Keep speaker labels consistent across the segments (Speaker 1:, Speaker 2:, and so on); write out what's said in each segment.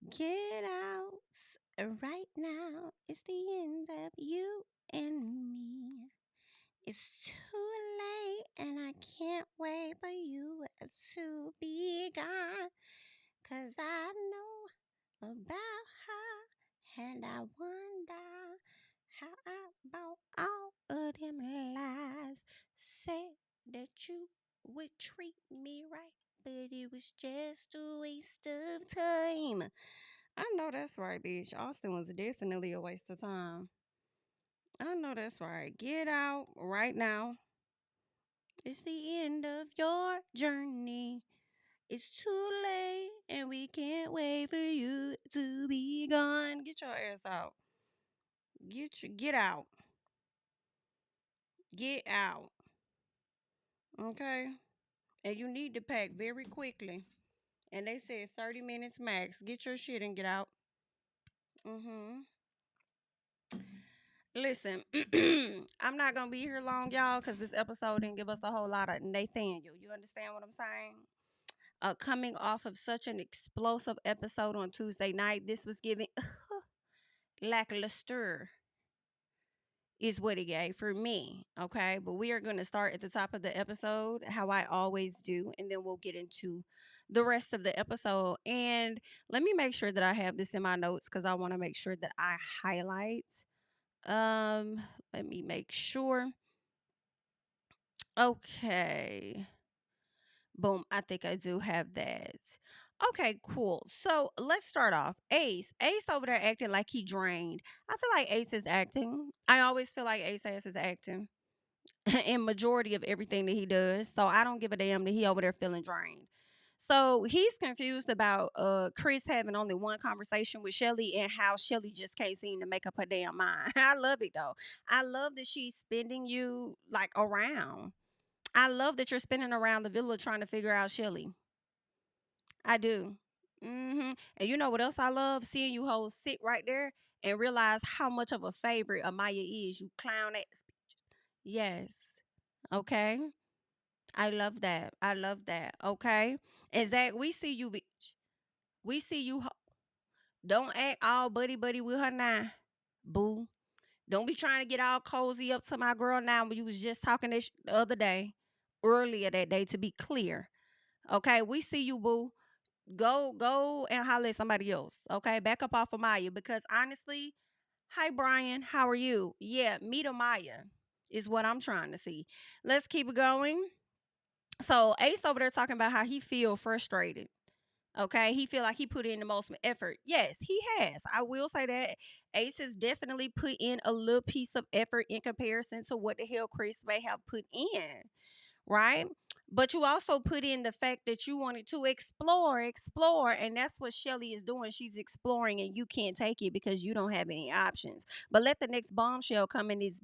Speaker 1: Get out right now. It's the end of you and me. It's too late and I can't wait for you to be gone. 'Cause I know about her and I wonder how about all of them lies. Said that you would treat me right, but it was just a waste of time. I know that's right, bitch. Austin was definitely a waste of time. I know that's right. Get out right now. It's the end of your journey. It's too late, and we can't wait for you to be gone. Get your ass out. Get out. Get out. Okay? And you need to pack very quickly. And they said 30 minutes max. Get your shit and get out. Mm-hmm. Listen, I'm not gonna be here long, y'all, because this episode didn't give us a whole lot of Nathaniel. You understand what I'm saying? Coming off of such an explosive episode on Tuesday night, this was giving lackluster is what it gave for me. Okay. But we are going to start at the top of the episode, how I always do, and then we'll get into the rest of the episode. And let me make sure that I have this in my notes because I want to make sure that I highlight. Um, Let me make sure. Okay. Boom. I think I do have that. Okay, cool. So let's start off. Ace. Ace over there acting like he drained. I feel like Ace is acting. I always feel like Ace is acting in majority of everything that he does. So I don't give a damn that he over there feeling drained. So he's confused about Chris having only one conversation with Shelly and how Shelly just can't seem to make up her damn mind. I love it though. I love that she's spending you like around. I love that you're spinning around the villa trying to figure out Shelly. I do. And you know what else I love? Seeing you hoes sit right there and realize how much of a favorite Amaya is. You clown ass. Yes. Okay. I love that. I love that. Okay. And Zach, we see you, bitch. We see you. Don't act all buddy buddy with her now, boo. Don't be trying to get all cozy up to my girl now when you was just talking this the other day, earlier that day to be clear. Okay. We see you, boo. Go and holler at somebody else. Okay. Back up off of Maya because honestly, hi Brian, how are you? Yeah, meet Maya is what I'm trying to see. Let's keep it going. So Ace over there talking about how he feel frustrated. Okay, he feel like he put in the most effort. Yes, he has. I will say that Ace has definitely put in a little piece of effort in comparison to what the hell Chris may have put in, right? But you also put in the fact that you wanted to explore, and that's what Shelly is doing. She's exploring, and you can't take it because you don't have any options. But let the next bombshell come in this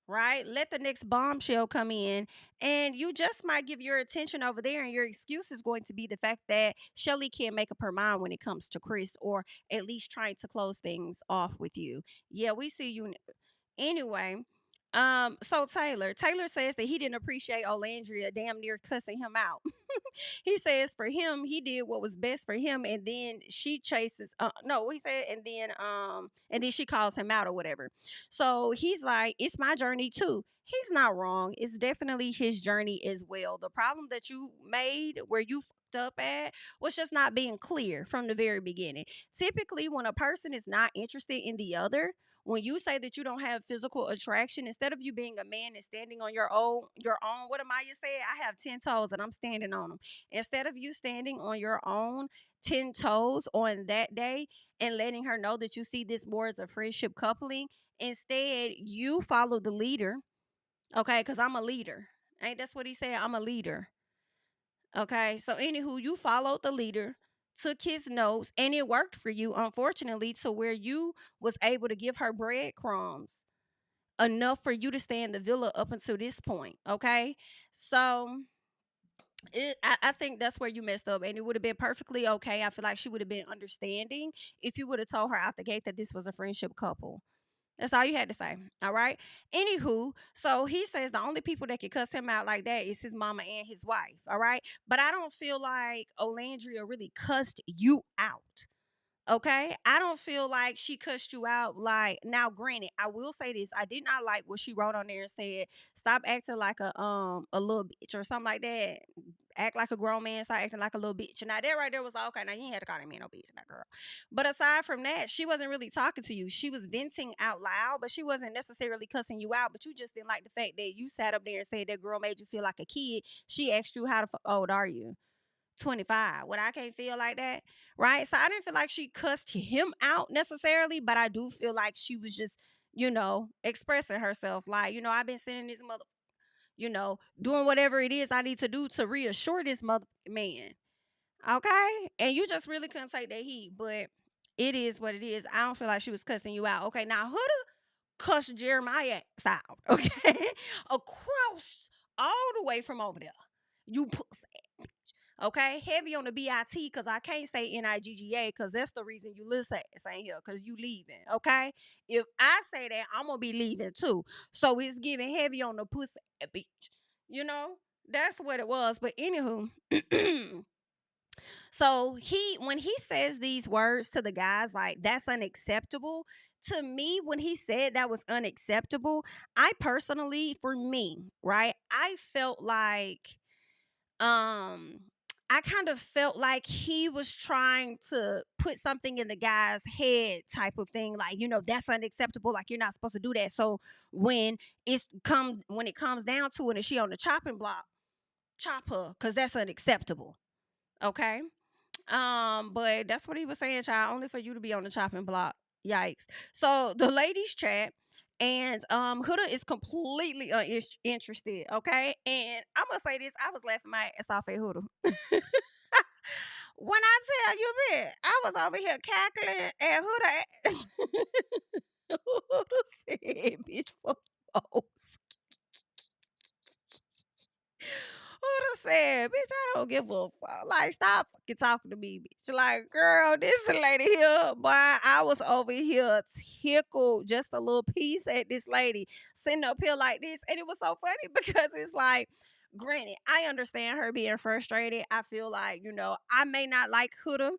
Speaker 1: right? Let the next bombshell come in, and you just might give your attention over there, and your excuse is going to be the fact that Shelly can't make up her mind when it comes to Chris, or at least trying to close things off with you. Yeah, we see you. Anyway, so Taylor says that he didn't appreciate Olandria damn near cussing him out. He says for him, he did what was best for him, and then she chases. No, he said, and then she calls him out or whatever. So he's like, "It's my journey too." He's not wrong. It's definitely his journey as well. The problem that you made, where you fucked up at, was just not being clear from the very beginning. Typically, when a person is not interested in the other, when you say that you don't have physical attraction, instead of you being a man and standing on your own, what Amaya said, I have 10 toes and I'm standing on them. Instead of you standing on your own 10 toes on that day and letting her know that you see this more as a friendship coupling, instead you follow the leader. Okay, because I'm a leader. Ain't that's what he said? I'm a leader. Okay, so anywho, you followed the leader, took his notes, and it worked for you, unfortunately, to where you was able to give her breadcrumbs enough for you to stay in the villa up until this point. Okay, so I think that's where you messed up, and it would have been perfectly okay. I feel like she would have been understanding if you would have told her out the gate that this was a friendship couple. That's all you had to say. All right. Anywho, so he says the only people that can cuss him out like that is his mama and his wife. All right. But I don't feel like Olandria really cussed you out. Okay, I don't feel like she cussed you out. Like, now, granted, I will say this: I did not like what she wrote on there and said, "Stop acting like a little bitch" or something like that. Act like a grown man, start acting like a little bitch. And now that right there was like, okay, now you ain't had to call that man no bitch, that girl. But aside from that, she wasn't really talking to you. She was venting out loud, but she wasn't necessarily cussing you out. But you just didn't like the fact that you sat up there and said that girl made you feel like a kid. She asked you, how the old are you? 25. What, I can't feel like that, right? So I didn't feel like she cussed him out necessarily, but I do feel like she was just, expressing herself. Like, I've been sending this mother, doing whatever it is I need to do to reassure this mother man. Okay? And you just really couldn't take that heat, but it is what it is. I don't feel like she was cussing you out. Okay, now Huda cussed Jeremiah out, okay? Across all the way from over there. You pussy. Okay, heavy on the BIT because I can't say NIGGA because that's the reason Yulissa ain't here because you leaving. Okay, if I say that, I'm gonna be leaving too. So it's giving heavy on the pussy bitch. That's what it was. But anywho, so when he says these words to the guys, like, that's unacceptable. To me, when he said that was unacceptable, I personally, for me, right, I felt like um I kind of felt like he was trying to put something in the guy's head, type of thing, like, that's unacceptable, like, you're not supposed to do that. So when it comes down to it and she on the chopping block, chop her, because that's unacceptable. Okay. But that's what he was saying, child, only for you to be on the chopping block. Yikes. So the ladies chat, and Huda is completely uninterested. Okay, and I'm gonna say this: I was laughing my ass off at Huda. When I tell you, man, I was over here cackling at Huda ass. Huda said, "Bitch, fuck folks." Who'da said, "Bitch, I don't give a fuck. Like, stop fucking talking to me, bitch." Like, girl, this lady here, boy, I was over here tickled just a little piece at this lady sitting up here like this. And it was so funny because it's like, granted, I understand her being frustrated. I feel like, I may not like Huda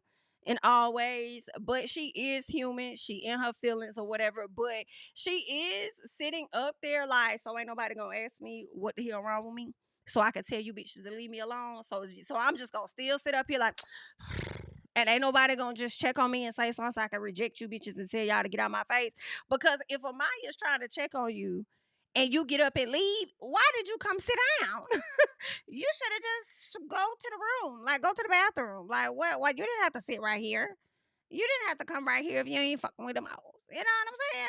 Speaker 1: in all ways, but she is human. She in her feelings or whatever, but she is sitting up there like, so ain't nobody gonna ask me what the hell wrong with me, so I can tell you bitches to leave me alone. So I'm just gonna still sit up here like, and ain't nobody gonna just check on me and say something so I can reject you bitches and tell y'all to get out my face. Because if Amaya's trying to check on you and you get up and leave, why did you come sit down? You should have just go to the room, like, go to the bathroom. Like, what? You didn't have to sit right here. You didn't have to come right here if you ain't fucking with them hoes. You know what I'm saying?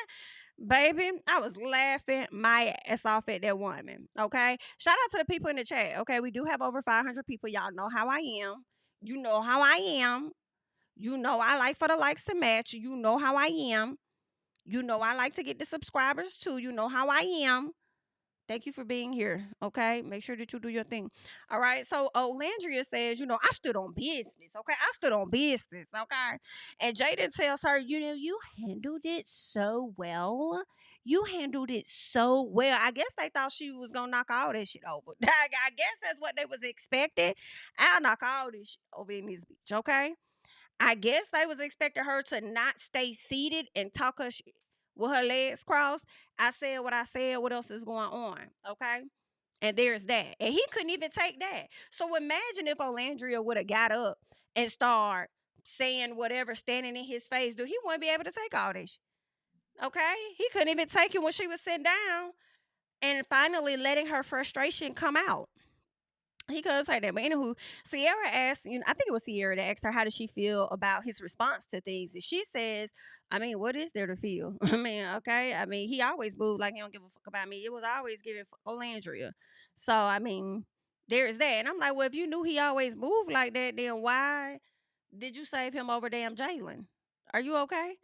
Speaker 1: Baby, I was laughing my ass off at that woman. Okay. Shout out to the people in the chat. Okay. We do have over 500 people. Y'all know how I am. You know how I am. You know I like for the likes to match. You know how I am. You know I like to get the subscribers too. You know how I am. Thank you for being here. Okay. Make sure that you do your thing. All right. So Olandria says, I stood on business. Okay. I stood on business. Okay. And Jaden tells her, you handled it so well. You handled it so well. I guess they thought she was going to knock all that shit over. I guess that's what they was expecting. I'll knock all this shit over in this bitch. Okay. I guess they was expecting her to not stay seated and talk her shit with her legs crossed. I said what I said. What else is going on? Okay. And there's that. And he couldn't even take that. So imagine if Olandria would have got up and start saying whatever, standing in his face. Dude, he wouldn't be able to take all this. Okay. He couldn't even take it when she was sitting down and finally letting her frustration come out. He couldn't say that. But anywho, Sierra asked, I think it was Sierra that asked her how did she feel about his response to things. And she says, I mean, what is there to feel? I mean, okay. I mean, he always moved like he don't give a fuck about me. It was always giving Olandria. So, I mean, there's that. And I'm like, well, if you knew he always moved like that, then why did you save him over damn Jalen? Are you okay?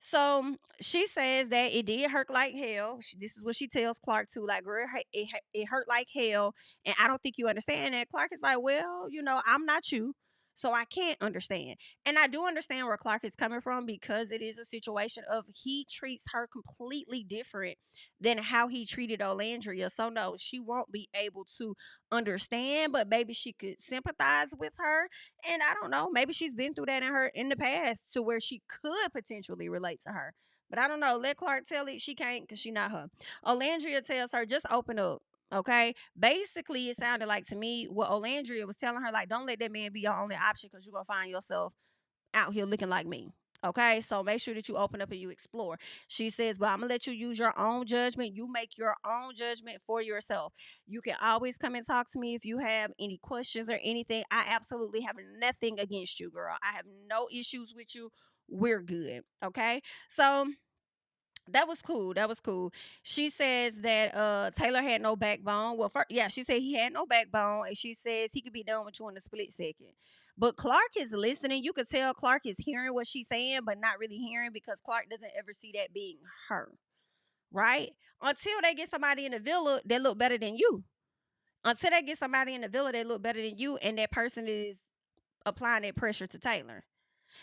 Speaker 1: So she says that it did hurt like hell. This is what she tells Clark too. Like, girl, it hurt like hell, and I don't think you understand that. Clark is like, well, I'm not you, So I can't understand. And I do understand where Clark is coming from because it is a situation of he treats her completely different than how he treated Olandria. So no, she won't be able to understand, but maybe she could sympathize with her. And I don't know, maybe she's been through that in the past to where she could potentially relate to her. But I don't know. Let Clark tell it. She can't because she not her. Olandria tells her, just open up. Okay. Basically, it sounded like to me what Olandria was telling her, like, don't let that man be your only option because you're going to find yourself out here looking like me. Okay, so make sure that you open up and you explore. She says, "Well, I'm gonna let you use your own judgment. You make your own judgment for yourself. You can always come and talk to me if you have any questions or anything. I absolutely have nothing against you, girl. I have no issues with you. We're good. Okay, so that was cool. That was cool. She says that Taylor had no backbone. Well, first, yeah, she said he had no backbone, and she says he could be done with you in a split second. But Clark is listening. You could tell Clark is hearing what she's saying, but not really hearing because Clark doesn't ever see that being her, right? Until they get somebody in the villa that look better than you. Until they get somebody in the villa that look better than you, and that person is applying that pressure to Taylor.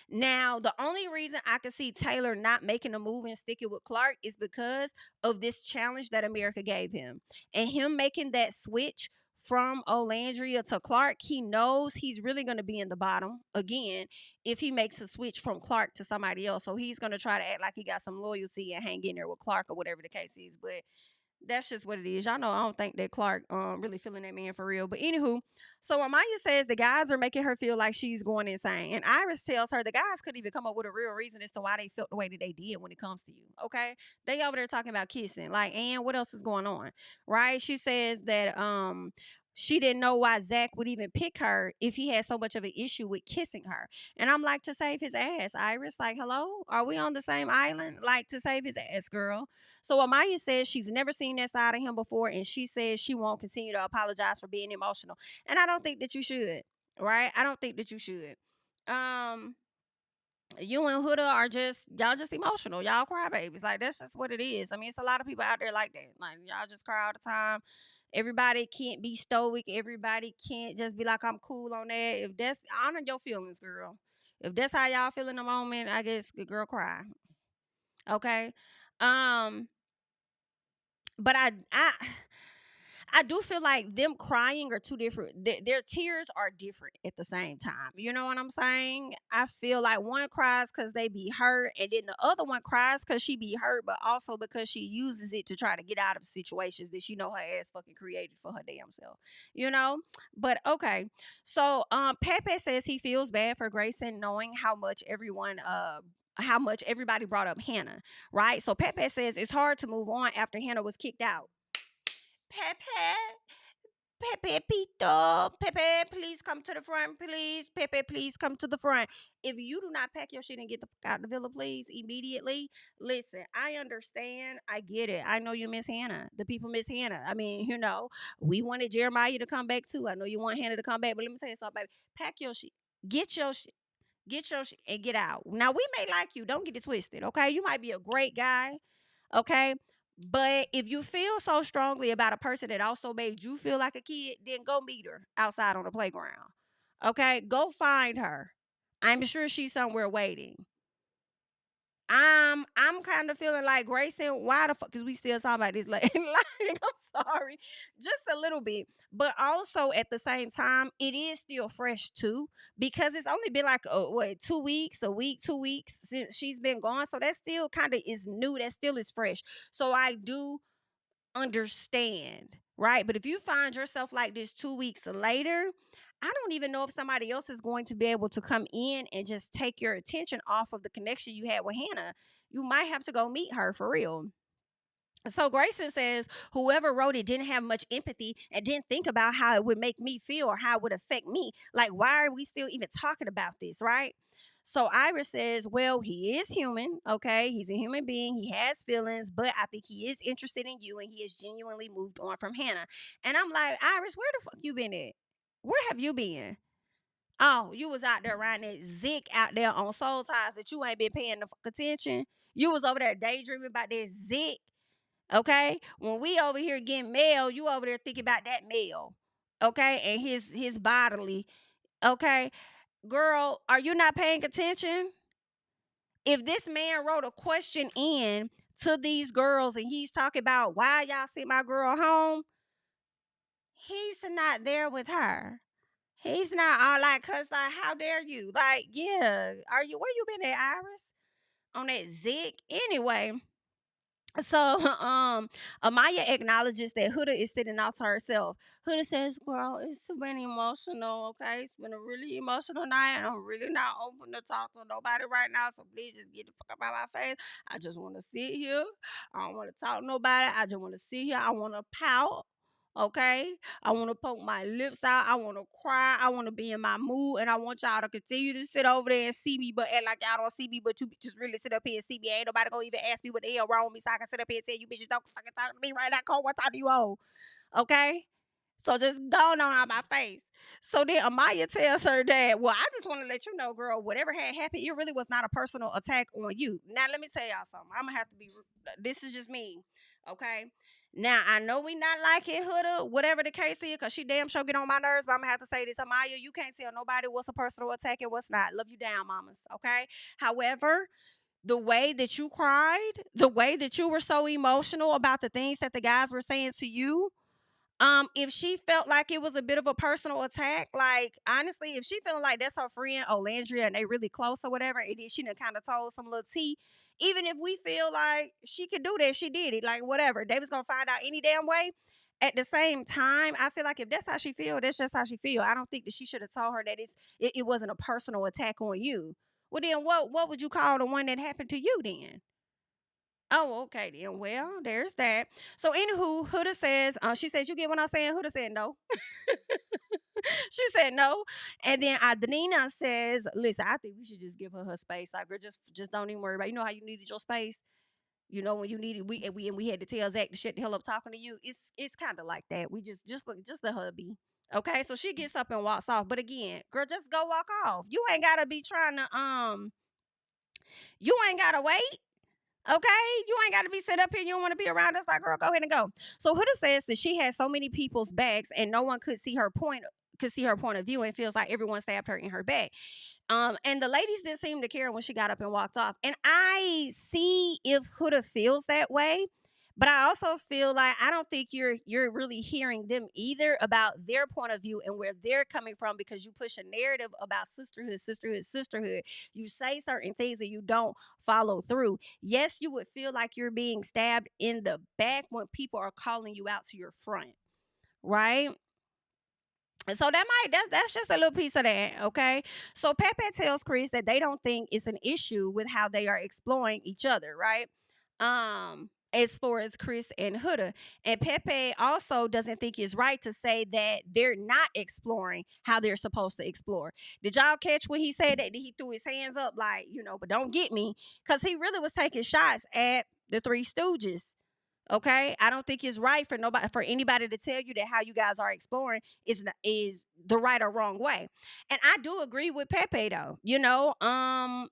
Speaker 1: Now, the only reason I could see Taylor not making a move and sticking with Clark is because of this challenge that America gave him. And him making that switch from Olandria to Clark, he knows he's really going to be in the bottom again if he makes a switch from Clark to somebody else. So he's going to try to act like he got some loyalty and hang in there with Clark or whatever the case is. But that's just what it is. Y'all know I don't think that Clark really feeling that man for real. But anywho, so Amaya says the guys are making her feel like she's going insane. And Iris tells her the guys couldn't even come up with a real reason as to why they felt the way that they did when it comes to you. Okay. They over there talking about kissing. Like, and what else is going on? Right? She says that she didn't know why Zach would even pick her if he had so much of an issue with kissing her. And I'm like, to save his ass, Iris. Like, hello? Are we on the same island? Like, to save his ass, girl. So Amaya says she's never seen that side of him before, and she says she won't continue to apologize for being emotional. And I don't think that you should, right? I don't think that you should. Um, you and Huda are just y'all just emotional. Y'all cry babies. Like that's just what it is. I mean, it's a lot of people out there like that. Like y'all just cry all the time. Everybody can't be stoic. Everybody can't just be like, I'm cool on that. If that's honor your feelings, girl. If that's how y'all feel in the moment, I guess the girl cry. Okay. Um, but I do feel like them crying are two different. Their tears are different at the same time. You know what I'm saying? I feel like one cries because they be hurt, and then the other one cries because she be hurt, but also because she uses it to try to get out of situations that she know her ass fucking created for her damn self. You know? But okay. So Pepe says he feels bad for Grayson knowing how much everybody brought up Hannah, right? So Pepe says it's hard to move on after Hannah was kicked out. Pepe, Pepe Pito, Pepe, please come to the front, please. Pepe, please come to the front. If you do not pack your shit and get the fuck out the villa, please, immediately. Listen, I understand. I get it. I know you miss Hannah. The people miss Hannah. I mean, we wanted Jeremiah to come back too. I know you want Hannah to come back, but let me tell you something, baby. Pack your shit. Get your shit. Get your shit and get out. Now, we may like you. Don't get it twisted, okay? You might be a great guy, okay? But if you feel so strongly about a person that also made you feel like a kid, then go meet her outside on the playground. Okay? Go find her. I'm sure she's somewhere waiting. I'm kind of feeling like Grayson, why the fuck is we still talking about this? Like, I'm sorry. Just a little bit. But also at the same time, it is still fresh too. Because it's only been like 2 weeks, a week, 2 weeks since she's been gone. So that still kind of is new. That still is fresh. So I do understand, right? But if you find yourself like this 2 weeks later, I don't even know if somebody else is going to be able to come in and just take your attention off of the connection you had with Hannah. You might have to go meet her for real. So Grayson says whoever wrote it didn't have much empathy and didn't think about how it would make me feel or how it would affect me. Like, why are we still even talking about this, right? So Iris says, well, he is human, okay? He's a human being. He has feelings, but I think he is interested in you and he has genuinely moved on from Hannah. And I'm like, Iris, where the fuck you been at? Where have you been? Oh, you was out there riding that Zick out there on Soul Ties that you ain't been paying the fuck attention. You was over there daydreaming about that Zick. Okay, when we over here getting mail, you over there thinking about that mail. Okay, and his bodily. Okay, girl, are you not paying attention? If this man wrote a question in to these girls and he's talking about why y'all sent my girl home, he's not there with her. He's not all like, cause like, how dare you? Like, yeah, are you where you been at, Iris? On that Zig? Anyway, so Amaya acknowledges that Huda is sitting out to herself. Huda says, girl, it's been emotional, okay? It's been a really emotional night, and I'm really not open to talk to nobody right now. So please just get the fuck up out my face. I just want to sit here. I don't want to talk to nobody. I just want to sit here. I want to pout. Okay, I want to poke my lips out. I want to cry. I want to be in my mood, and I want y'all to continue to sit over there and see me, but act like y'all don't see me. But you just really sit up here and see me. Ain't nobody gonna even ask me what the hell wrong with me, so I can sit up here and tell you bitches don't fucking talk to me right now. Cole, what talk to you all? Okay, so just going on out my face. So then Amaya tells her that, well, I just want to let you know, girl, whatever had happened, it really was not a personal attack on you. Now, let me tell y'all something. I'm going to have to be, this is just me, okay? Now, I know we not like it, Huda, whatever the case is, because she damn sure get on my nerves, but I'm going to have to say this. Amaya, you can't tell nobody what's a personal attack and what's not. Love you down, mamas, okay? However, the way that you cried, the way that you were so emotional about the things that the guys were saying to you, if she felt like it was a bit of a personal attack, like honestly, if she feeling like that's her friend Olandria and they really close or whatever, and then she done kind of told some little tea, even if we feel like she could do that, she did it, like whatever. They was gonna find out any damn way. At the same time, I feel like if that's how she feel, that's just how she feel. I don't think that she should have told her that it wasn't a personal attack on you. Well, then what would you call the one that happened to you then? Oh, okay then. Well, there's that. So, anywho, Huda says, she says, you get what I'm saying? Huda said no. She said no. And then Adelina says, listen, I think we should just give her her space. Like, girl, just don't even worry about it. You know how you needed your space? You know, when you needed, we had to tell Zach to shut the hell up talking to you. It's kind of like that. We just let her be. Okay, so she gets up and walks off. But again, girl, just go walk off. You ain't gotta be trying to you ain't gotta wait. Okay, you ain't got to be set up here. You don't want to be around us. Like, girl, go ahead and go. So Huda says that she has so many people's backs, and no one could see her point of view, and feels like everyone stabbed her in her back. And the ladies didn't seem to care when she got up and walked off. And I see if Huda feels that way, but I also feel like I don't think you're really hearing them either about their point of view and where they're coming from, because you push a narrative about sisterhood, sisterhood, sisterhood. You say certain things and you don't follow through. Yes, you would feel like you're being stabbed in the back when people are calling you out to your front, right? So that's just a little piece of that, okay? So Pepe tells Chris that they don't think it's an issue with how they are exploring each other, right? As far as Chris and Huda. And Pepe also doesn't think it's right to say that they're not exploring how they're supposed to explore. Did y'all catch when he said that he threw his hands up like, but don't get me? Because he really was taking shots at the Three Stooges. Okay, I don't think it's right for anybody to tell you that how you guys are exploring is the right or wrong way. And I do agree with Pepe though.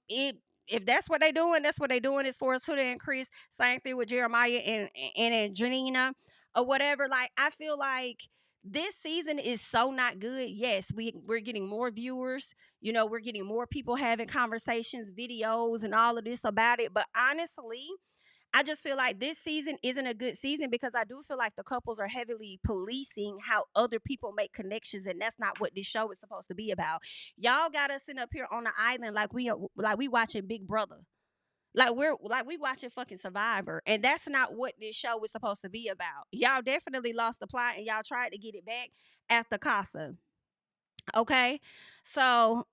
Speaker 1: It if that's what they're doing, that's what they're doing. As far as Huda and Chris, same thing with Jeremiah and Janina or whatever. Like I feel like this season is so not good. Yes, we're getting more viewers. We're getting more people having conversations, videos, and all of this about it. But honestly, I just feel like this season isn't a good season because I do feel like the couples are heavily policing how other people make connections, and that's not what this show is supposed to be about. Y'all got us sitting up here on the island like we watching Big Brother. We watching fucking Survivor, and that's not what this show is supposed to be about. Y'all definitely lost the plot, and y'all tried to get it back after Casa. Okay, so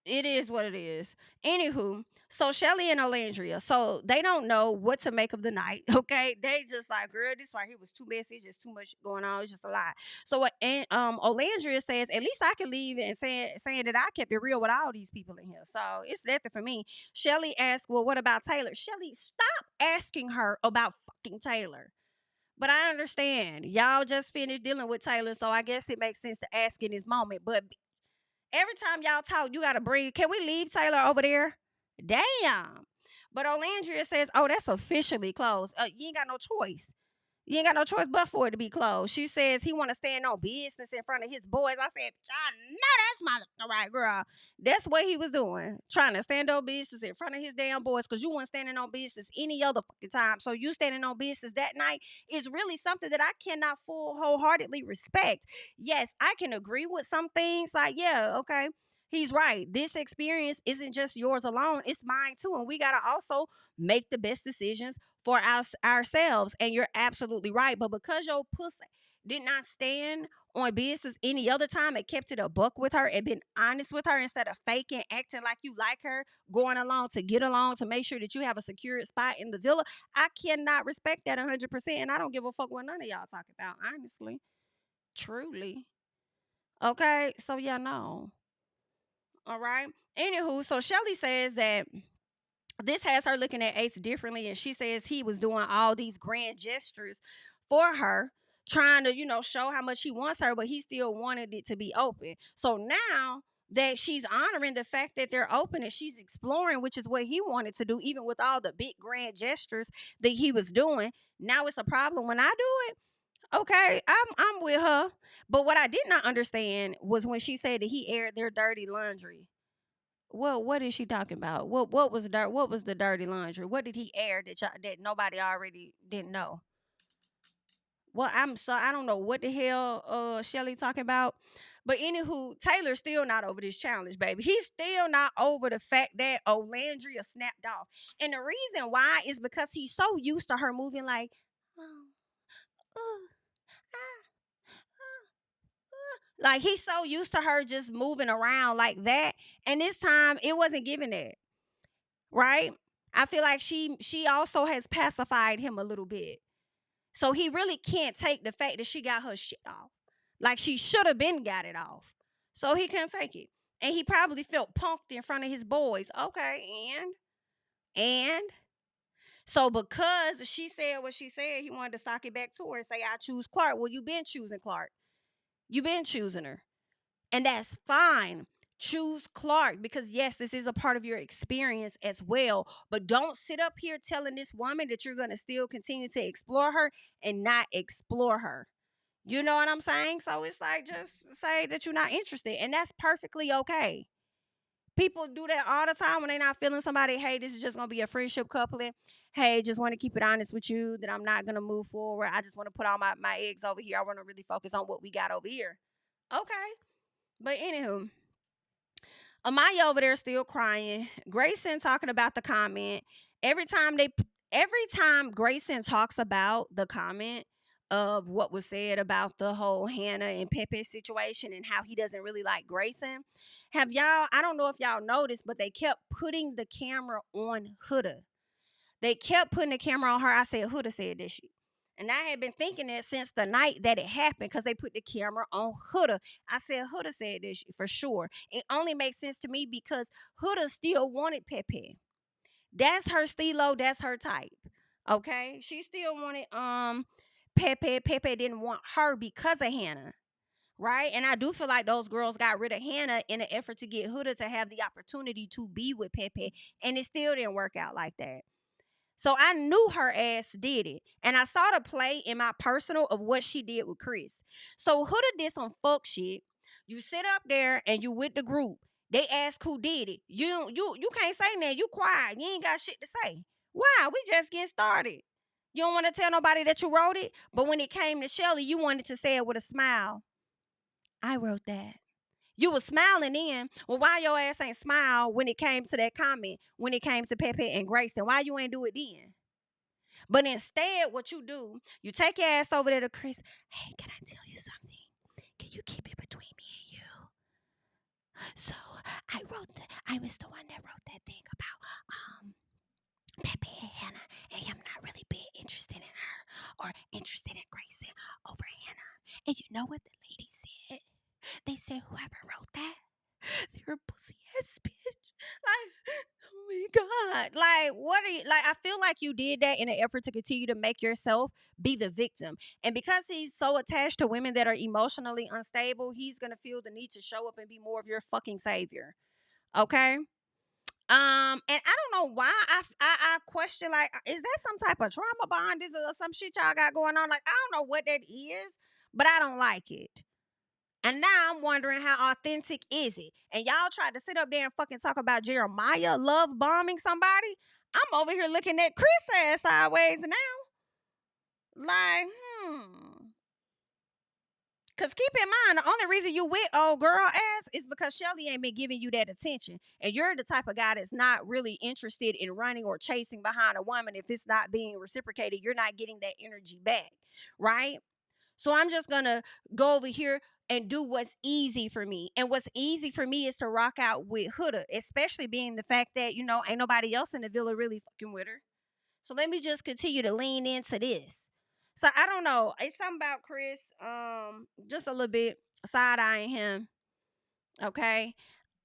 Speaker 1: it is what it is. Anywho, so Chelley and Olandria, so they don't know what to make of the night. Okay, they just like, girl, this right here was too messy, just too much going on. It's just a lot. So what? And Olandria says, at least I can leave and saying that I kept it real with all these people in here. So it's nothing for me. Chelley asks, well, what about Taylor? Chelley, stop asking her about fucking Taylor. But I understand y'all just finished dealing with Taylor, so I guess it makes sense to ask in this moment. But every time y'all talk, you gotta bring. Can we leave Taylor over there? Damn. But Olandria says, "Oh, that's officially closed. You ain't got no choice. You ain't got no choice but for it to be closed. She says he want to stand on business in front of his boys. I said, I know that's my right girl. That's what he was doing, trying to stand on business in front of his damn boys because you weren't standing on business any other fucking time. So you standing on business that night is really something that I cannot full wholeheartedly respect. Yes, I can agree with some things. Like, yeah, okay. He's right. This experience isn't just yours alone, it's mine too. And we got to also make the best decisions for ourselves. And you're absolutely right. But because your pussy did not stand on business any other time and kept it a buck with her and been honest with her instead of faking, acting like you like her, going along to get along to make sure that you have a secure spot in the villa, I cannot respect that 100%. And I don't give a fuck what none of y'all talk about, honestly. Truly. Okay. So, yeah, no. All right. Anywho, so Shelly says that this has her looking at Ace differently, and she says he was doing all these grand gestures for her, trying to, show how much he wants her, but he still wanted it to be open. So now that she's honoring the fact that they're open and she's exploring, which is what he wanted to do, even with all the big grand gestures that he was doing, now it's a problem when I do it. Okay, I'm with her. But what I did not understand was when she said that he aired their dirty laundry. Well, what is she talking about? What was the dirty laundry? What did he air that nobody already didn't know? Well, I don't know what the hell Shelly talking about. But anywho, Taylor's still not over this challenge, baby. He's still not over the fact that Olandria snapped off. And the reason why is because he's so used to her moving like, oh, oh, ah, like he's so used to her just moving around like that. And this time it wasn't giving that. Right? I feel like she also has pacified him a little bit. So he really can't take the fact that she got her shit off. Like she should have been got it off. So he can't take it. And he probably felt punked in front of his boys. Okay, and so because she said what she said, he wanted to sock it back to her and say, I choose Clark. Well, you been choosing Clark. You been choosing her. And that's fine. Choose Clark because, yes, this is a part of your experience as well. But don't sit up here telling this woman that you're going to still continue to explore her and not explore her. You know what I'm saying? So it's like, just say that you're not interested. And that's perfectly okay. People do that all the time when they're not feeling somebody. Hey, this is just going to be a friendship coupling. Hey, just want to keep it honest with you that I'm not going to move forward. I just want to put all my eggs over here. I want to really focus on what we got over here. Okay. But anywho, Amaya over there still crying. Grayson talking about the comment. Every time Grayson talks about the comment of what was said about the whole Hannah and Pepe situation and how he doesn't really like Grayson. I don't know if y'all noticed, but they kept putting the camera on Huda. They kept putting the camera on her. I said, Huda said this shit. And I had been thinking that since the night that it happened because they put the camera on Huda. I said, Huda said this shit for sure. It only makes sense to me because Huda still wanted Pepe. That's her stilo. That's her type. Okay? She still wanted Pepe. Pepe didn't want her because of Hannah. Right? And I do feel like those girls got rid of Hannah in an effort to get Huda to have the opportunity to be with Pepe. And it still didn't work out like that. So I knew her ass did it. And I saw the play in my personal of what she did with Chris. So Huda did some fuck shit. You sit up there and you with the group. They ask who did it. You can't say that. You quiet. You ain't got shit to say. Why? We just getting started. You don't want to tell nobody that you wrote it. But when it came to Chelley, you wanted to say it with a smile. I wrote that. You was smiling then. Well, why your ass ain't smile when it came to that comment, when it came to Pepe and Grayson? Why you ain't do it then? But instead, what you do, you take your ass over there to Chris. Hey, can I tell you something? Can you keep it between me and you? So I was the one that wrote that thing about Pepe and Hannah and him not really being interested in her or interested in Grayson over Hannah. And you know what the lady said? They said whoever wrote that, you're a pussy ass bitch. Like, oh my God. Like, what are you like? I feel like you did that in an effort to continue to make yourself be the victim. And because he's so attached to women that are emotionally unstable, he's gonna feel the need to show up and be more of your fucking savior. Okay? And I don't know why I question, like, is that some type of trauma bond? Is it some shit y'all got going on? Like, I don't know what that is, but I don't like it. And now I'm wondering, how authentic is it? And y'all tried to sit up there and fucking talk about Jeremiah love bombing somebody. I'm over here looking at Chris ass sideways now. Like, Cause keep in mind, the only reason you with old girl ass is because Shelly ain't been giving you that attention. And you're the type of guy that's not really interested in running or chasing behind a woman. If it's not being reciprocated, you're not getting that energy back. Right? So I'm just gonna go over here and do what's easy for me. And what's easy for me is to rock out with Huda, especially being the fact that, ain't nobody else in the villa really fucking with her. So let me just continue to lean into this. So I don't know. It's something about Chris, just a little bit side eyeing him. Okay.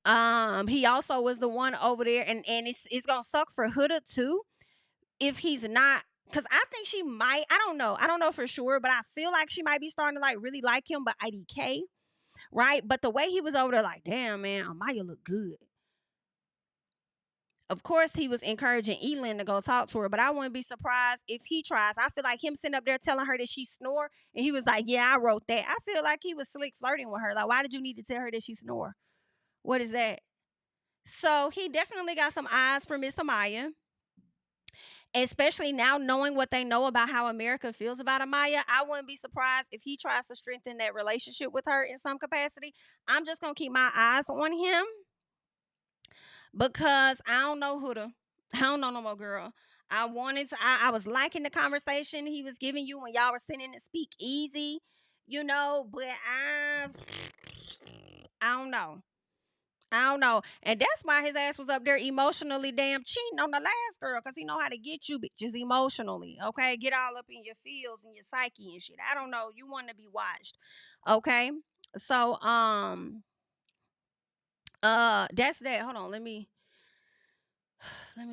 Speaker 1: He also was the one over there, and it's gonna suck for Huda too if he's not, because I think she might. I don't know for sure, but I feel like she might be starting to like really like him, but IDK, right? But the way he was over there, like, damn man, Amaya look good. Of course, he was encouraging Elin to go talk to her, but I wouldn't be surprised if he tries. I feel like him sitting up there telling her that she snore, and he was like, "Yeah, I wrote that." I feel like he was slick flirting with her. Like, why did you need to tell her that she snore? What is that? So he definitely got some eyes for Miss Amaya, especially now knowing what they know about how America feels about Amaya. I wouldn't be surprised if he tries to strengthen that relationship with her in some capacity. I'm just gonna keep my eyes on him because I don't know who to. I don't know no more, girl. I wanted to. I was liking the conversation he was giving you when y'all were sitting to speak easy, But I don't know. I don't know. And that's why his ass was up there emotionally damn cheating on the last girl, because he know how to get you bitches emotionally. Okay. Get all up in your feels and your psyche and shit. I don't know. You want to be watched. Okay. So that's that. Hold on. Let me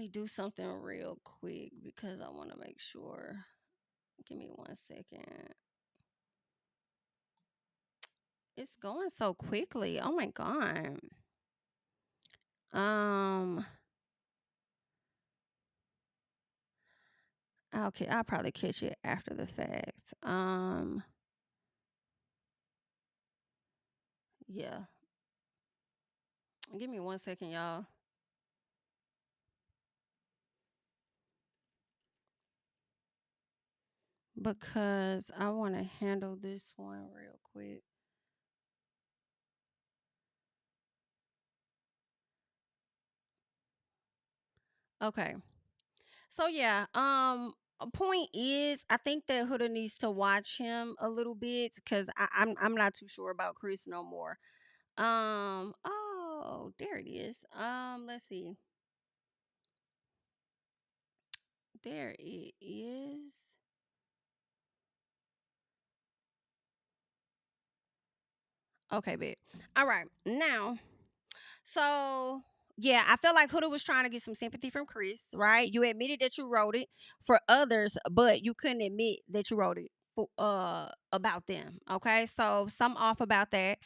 Speaker 1: do something real quick because I want to make sure. Give me 1 second. It's going so quickly. Oh my god. Um. Okay, I'll probably catch it after the fact. Yeah. Give me 1 second, y'all. Because I want to handle this one real quick. Okay. So yeah, a point is I think that Huda needs to watch him a little bit because I'm not too sure about Chris no more. Oh, there it is. Let's see. There it is. Okay, babe. All right. Now, so yeah, I felt like Huda was trying to get some sympathy from Chris, right? You admitted that you wrote it for others, but you couldn't admit that you wrote it for, about them. Okay, so some off about that.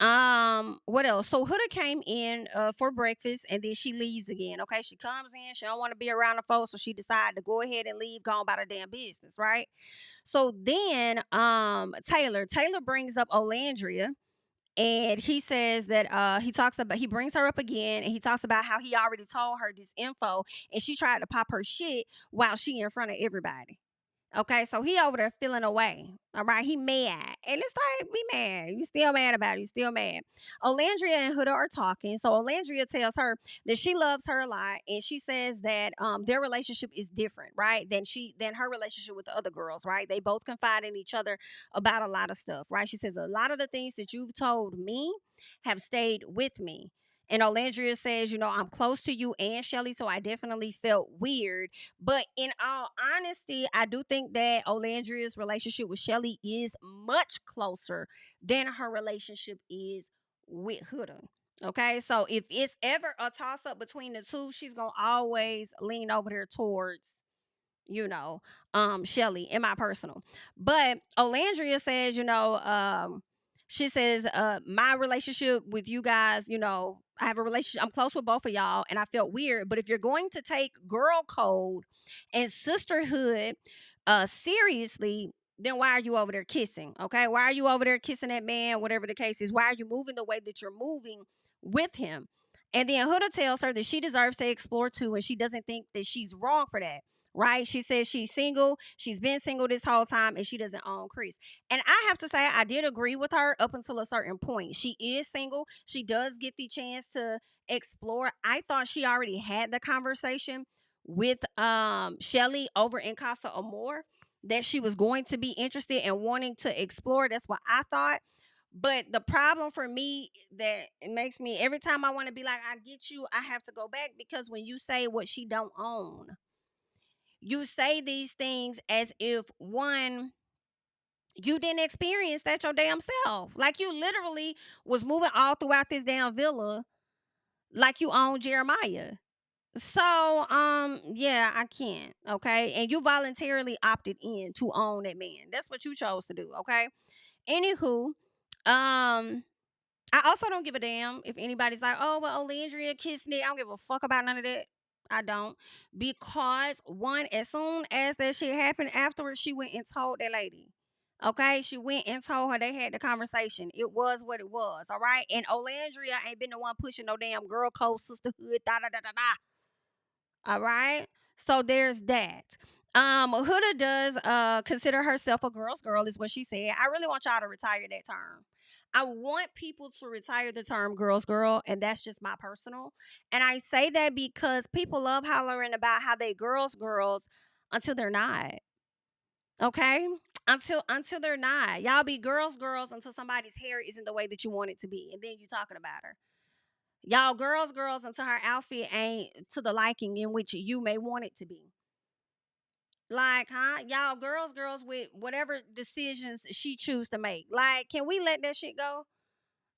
Speaker 1: What else? So Huda came in for breakfast and then she leaves again. Okay, she comes in, she don't want to be around the folks, so she decided to go ahead and leave, go about her damn business, right? So then Taylor brings up Olandria, and he says that he brings her up again, and he talks about how he already told her this info, and she tried to pop her shit while she in front of everybody. Okay, so he over there feeling away. All right, he mad, and it's like, be mad. You still mad about it? You still mad? Olandria and Huda are talking. So Olandria tells her that she loves her a lot, and she says that their relationship is different, right? Than her relationship with the other girls, right? They both confide in each other about a lot of stuff, right? She says a lot of the things that you've told me have stayed with me. And Olandria says, I'm close to you and Shelly, so I definitely felt weird. But in all honesty, I do think that Olandria's relationship with Shelly is much closer than her relationship is with Huda. Okay, so if it's ever a toss up between the two, she's gonna always lean over there towards, you know, Shelly, in my personal. But Olandria says, she says, my relationship with you guys, I have a relationship. I'm close with both of y'all, and I felt weird. But if you're going to take girl code and sisterhood seriously, then why are you over there kissing? Okay, why are you over there kissing that man? Whatever the case is, why are you moving the way that you're moving with him? And then Huda tells her that she deserves to explore too, and she doesn't think that she's wrong for that. Right? She says she's single. She's been single this whole time, and she doesn't own Chris. And I have to say, I did agree with her up until a certain point. She is single. She does get the chance to explore. I thought she already had the conversation with Chelley over in Casa Amor, that she was going to be interested and wanting to explore. That's what I thought. But the problem for me that it makes me every time I want to be like, I get you, I have to go back, because when you say what she don't own, you say these things as if, one, you didn't experience that your damn self. Like, you literally was moving all throughout this damn villa like you own Jeremiah. So, yeah, I can't. Okay. And you voluntarily opted in to own that man. That's what you chose to do. Okay. Anywho, I also don't give a damn if anybody's like, oh, well, Olandria kissed me. I don't give a fuck about none of that. I don't. Because, one, as soon as that shit happened afterwards, she went and told that lady. Okay, she went and told her. They had the conversation. It was what it was. All right. And Olandria ain't been the one pushing no damn girl code sisterhood. Da da da da da. All right. So there's that. Huda does consider herself a girl's girl, is what she said. I really want y'all to retire that term. I want people to retire the term girl's girl, and that's just my personal. And I say that because people love hollering about how they girls until they're not. Okay? Until they're not. Y'all be girls until somebody's hair isn't the way that you want it to be. And then you talking about her. Y'all girls until her outfit ain't to the liking in which you may want it to be. Like, huh? Y'all girls with whatever decisions she choose to make. Like, can we let that shit go?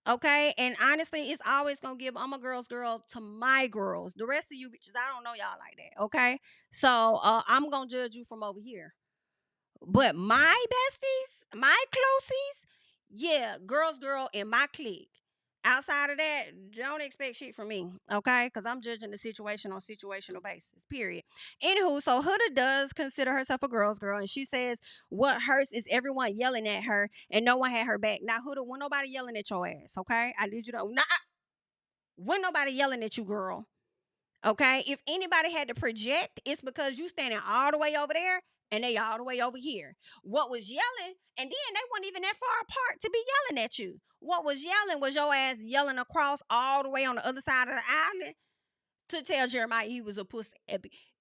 Speaker 1: Okay. And honestly, it's always gonna give I'm a girl's girl to my girls. The rest of you bitches, I don't know y'all like that. Okay. So I'm gonna judge you from over here. But my besties, my closies, yeah, girl in my clique. Outside of that, don't expect shit from me, okay? Because I'm judging the situation on situational basis, period. Anywho, so Huda does consider herself a girl's girl, and she says what hurts is everyone yelling at her and no one had her back. Now, Huda, when nobody yelling at your ass, okay? I need you to, nah, when nobody yelling at you, girl. Okay, if anybody had to project, it's because you standing all the way over there and they all the way over here. What was yelling, and then they weren't even that far apart to be yelling at you. What was yelling was your ass yelling across all the way on the other side of the island to tell Jeremiah he was a pussy.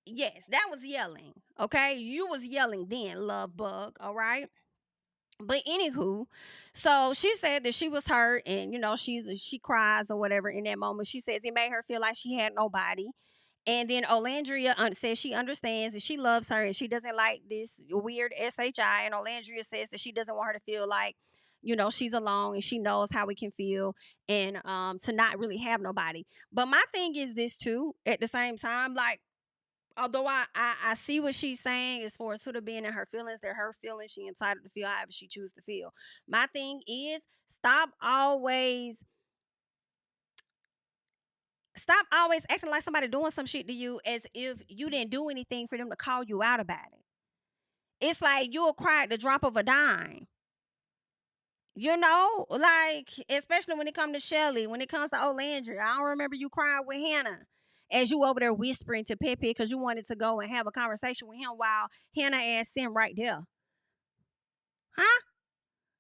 Speaker 1: Yes, that was yelling. Okay, you was yelling then, love bug. All right. But anywho, so she said that she was hurt, and she cries or whatever in that moment. She says it made her feel like she had nobody. And then Olandria says she understands and she loves her and she doesn't like this weird SHI. And Olandria says that she doesn't want her to feel like, she's alone, and she knows how it can feel, and to not really have nobody. But my thing is this too, at the same time, like, although I see what she's saying as far as Huda being in her feelings, they're her feelings. She entitled to feel however she chooses to feel. My thing is stop always acting like somebody doing some shit to you as if you didn't do anything for them to call you out about it. It's like you'll cry at the drop of a dime. Like, especially when it comes to Chelley, when it comes to Olandria. I don't remember you crying with Hannah as you over there whispering to Pepe because you wanted to go and have a conversation with him while Hannah asked him right there. Huh?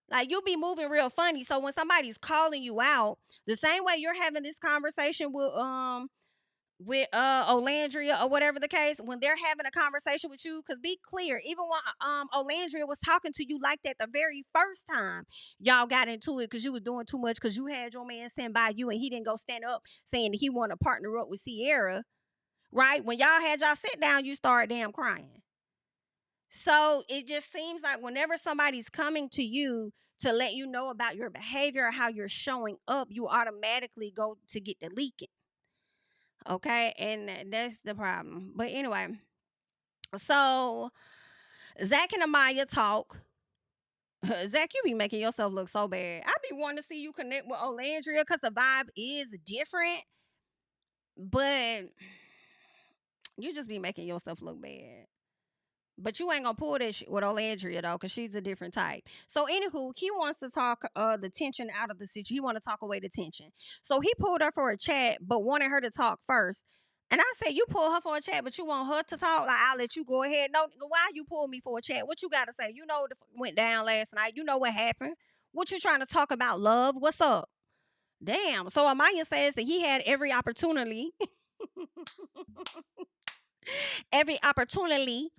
Speaker 1: Like, you'll be moving real funny. So when somebody's calling you out, the same way you're having this conversation with Olandria or whatever the case, when they're having a conversation with you, because be clear, even when Olandria was talking to you like that the very first time y'all got into it because you was doing too much because you had your man stand by you and he didn't go stand up saying that he want to partner up with Sierra, right? When y'all had y'all sit down, you start damn crying. So it just seems like whenever somebody's coming to you to let you know about your behavior or how you're showing up, you automatically go to get the leaking. Okay, and that's the problem. But anyway, so Zach and Amaya talk. Zach, you be making yourself look so bad. I be wanting to see you connect with Olandria because the vibe is different, but you just be making yourself look bad. But you ain't gonna pull that shit with Olandria though, cause she's a different type. So anywho, he wants to talk the tension out of the situation. He want to talk away the tension. So he pulled her for a chat, but wanted her to talk first. And I said, you pull her for a chat, but you want her to talk. Like I'll let you go ahead. No, why you pull me for a chat? What you got to say? You know what went down last night. You know what happened. What you trying to talk about? Love? What's up? Damn. So Amaya says that he had every opportunity, every opportunity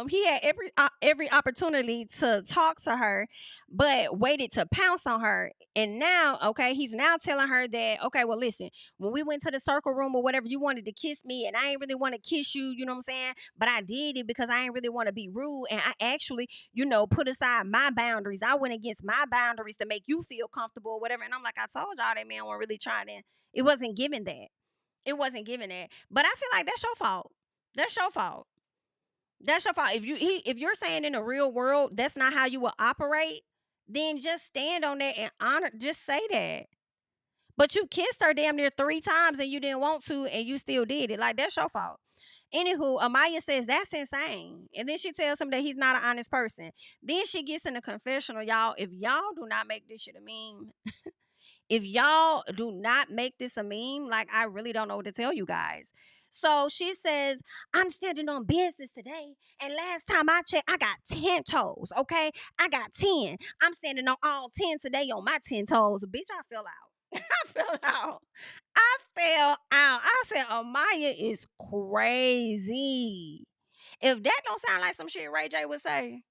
Speaker 1: he had every opportunity to talk to her, but waited to pounce on her. And now, okay, he's now telling her that, okay, well, listen, when we went to the circle room or whatever, you wanted to kiss me, and I ain't really want to kiss you, you know what I'm saying? But I did it because I ain't really want to be rude, and I actually, put aside my boundaries. I went against my boundaries to make you feel comfortable or whatever. And I'm like, I told y'all that man wasn't really trying to. It wasn't giving that. It wasn't giving that. But I feel like that's your fault. That's your fault. That's your fault. If you're saying in the real world that's not how you will operate, then just stand on that and honor. Just say that. But you kissed her damn near 3 times and you didn't want to, and you still did it. Like that's your fault. Anywho, Amaya says that's insane, and then she tells him that he's not an honest person. Then she gets in a confessional, y'all. If y'all do not make this shit a meme, if y'all do not make this a meme, like I really don't know what to tell you guys. So she says, I'm standing on business today. And last time I checked, I got 10 toes. Okay. I got 10. I'm standing on all 10 today on my 10 toes. Bitch, I fell out. I fell out. I fell out. I said, Amaya is crazy. If that don't sound like some shit Ray J would say,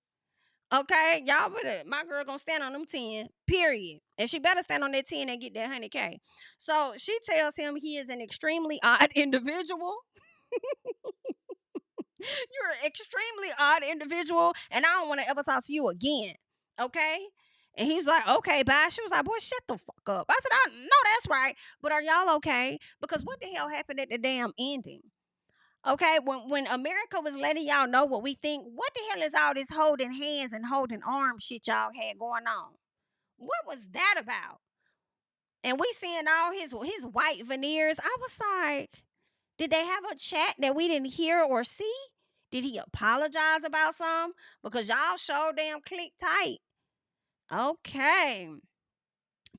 Speaker 1: okay, y'all better. My girl gonna stand on them 10. Period, and she better stand on that 10 and get that 100K. So she tells him he is an extremely odd individual. You're an extremely odd individual, and I don't want to ever talk to you again. Okay. And he was like, okay, bye. She was like, boy, shut the fuck up. I said, I know that's right. But are y'all okay? Because what the hell happened at the damn ending? Okay, when America was letting y'all know what we think, what the hell is all this holding hands and holding arms shit y'all had going on? What was that about? And we seeing all his white veneers. I was like, did they have a chat that we didn't hear or see? Did he apologize about something? Because y'all show damn click tight. Okay.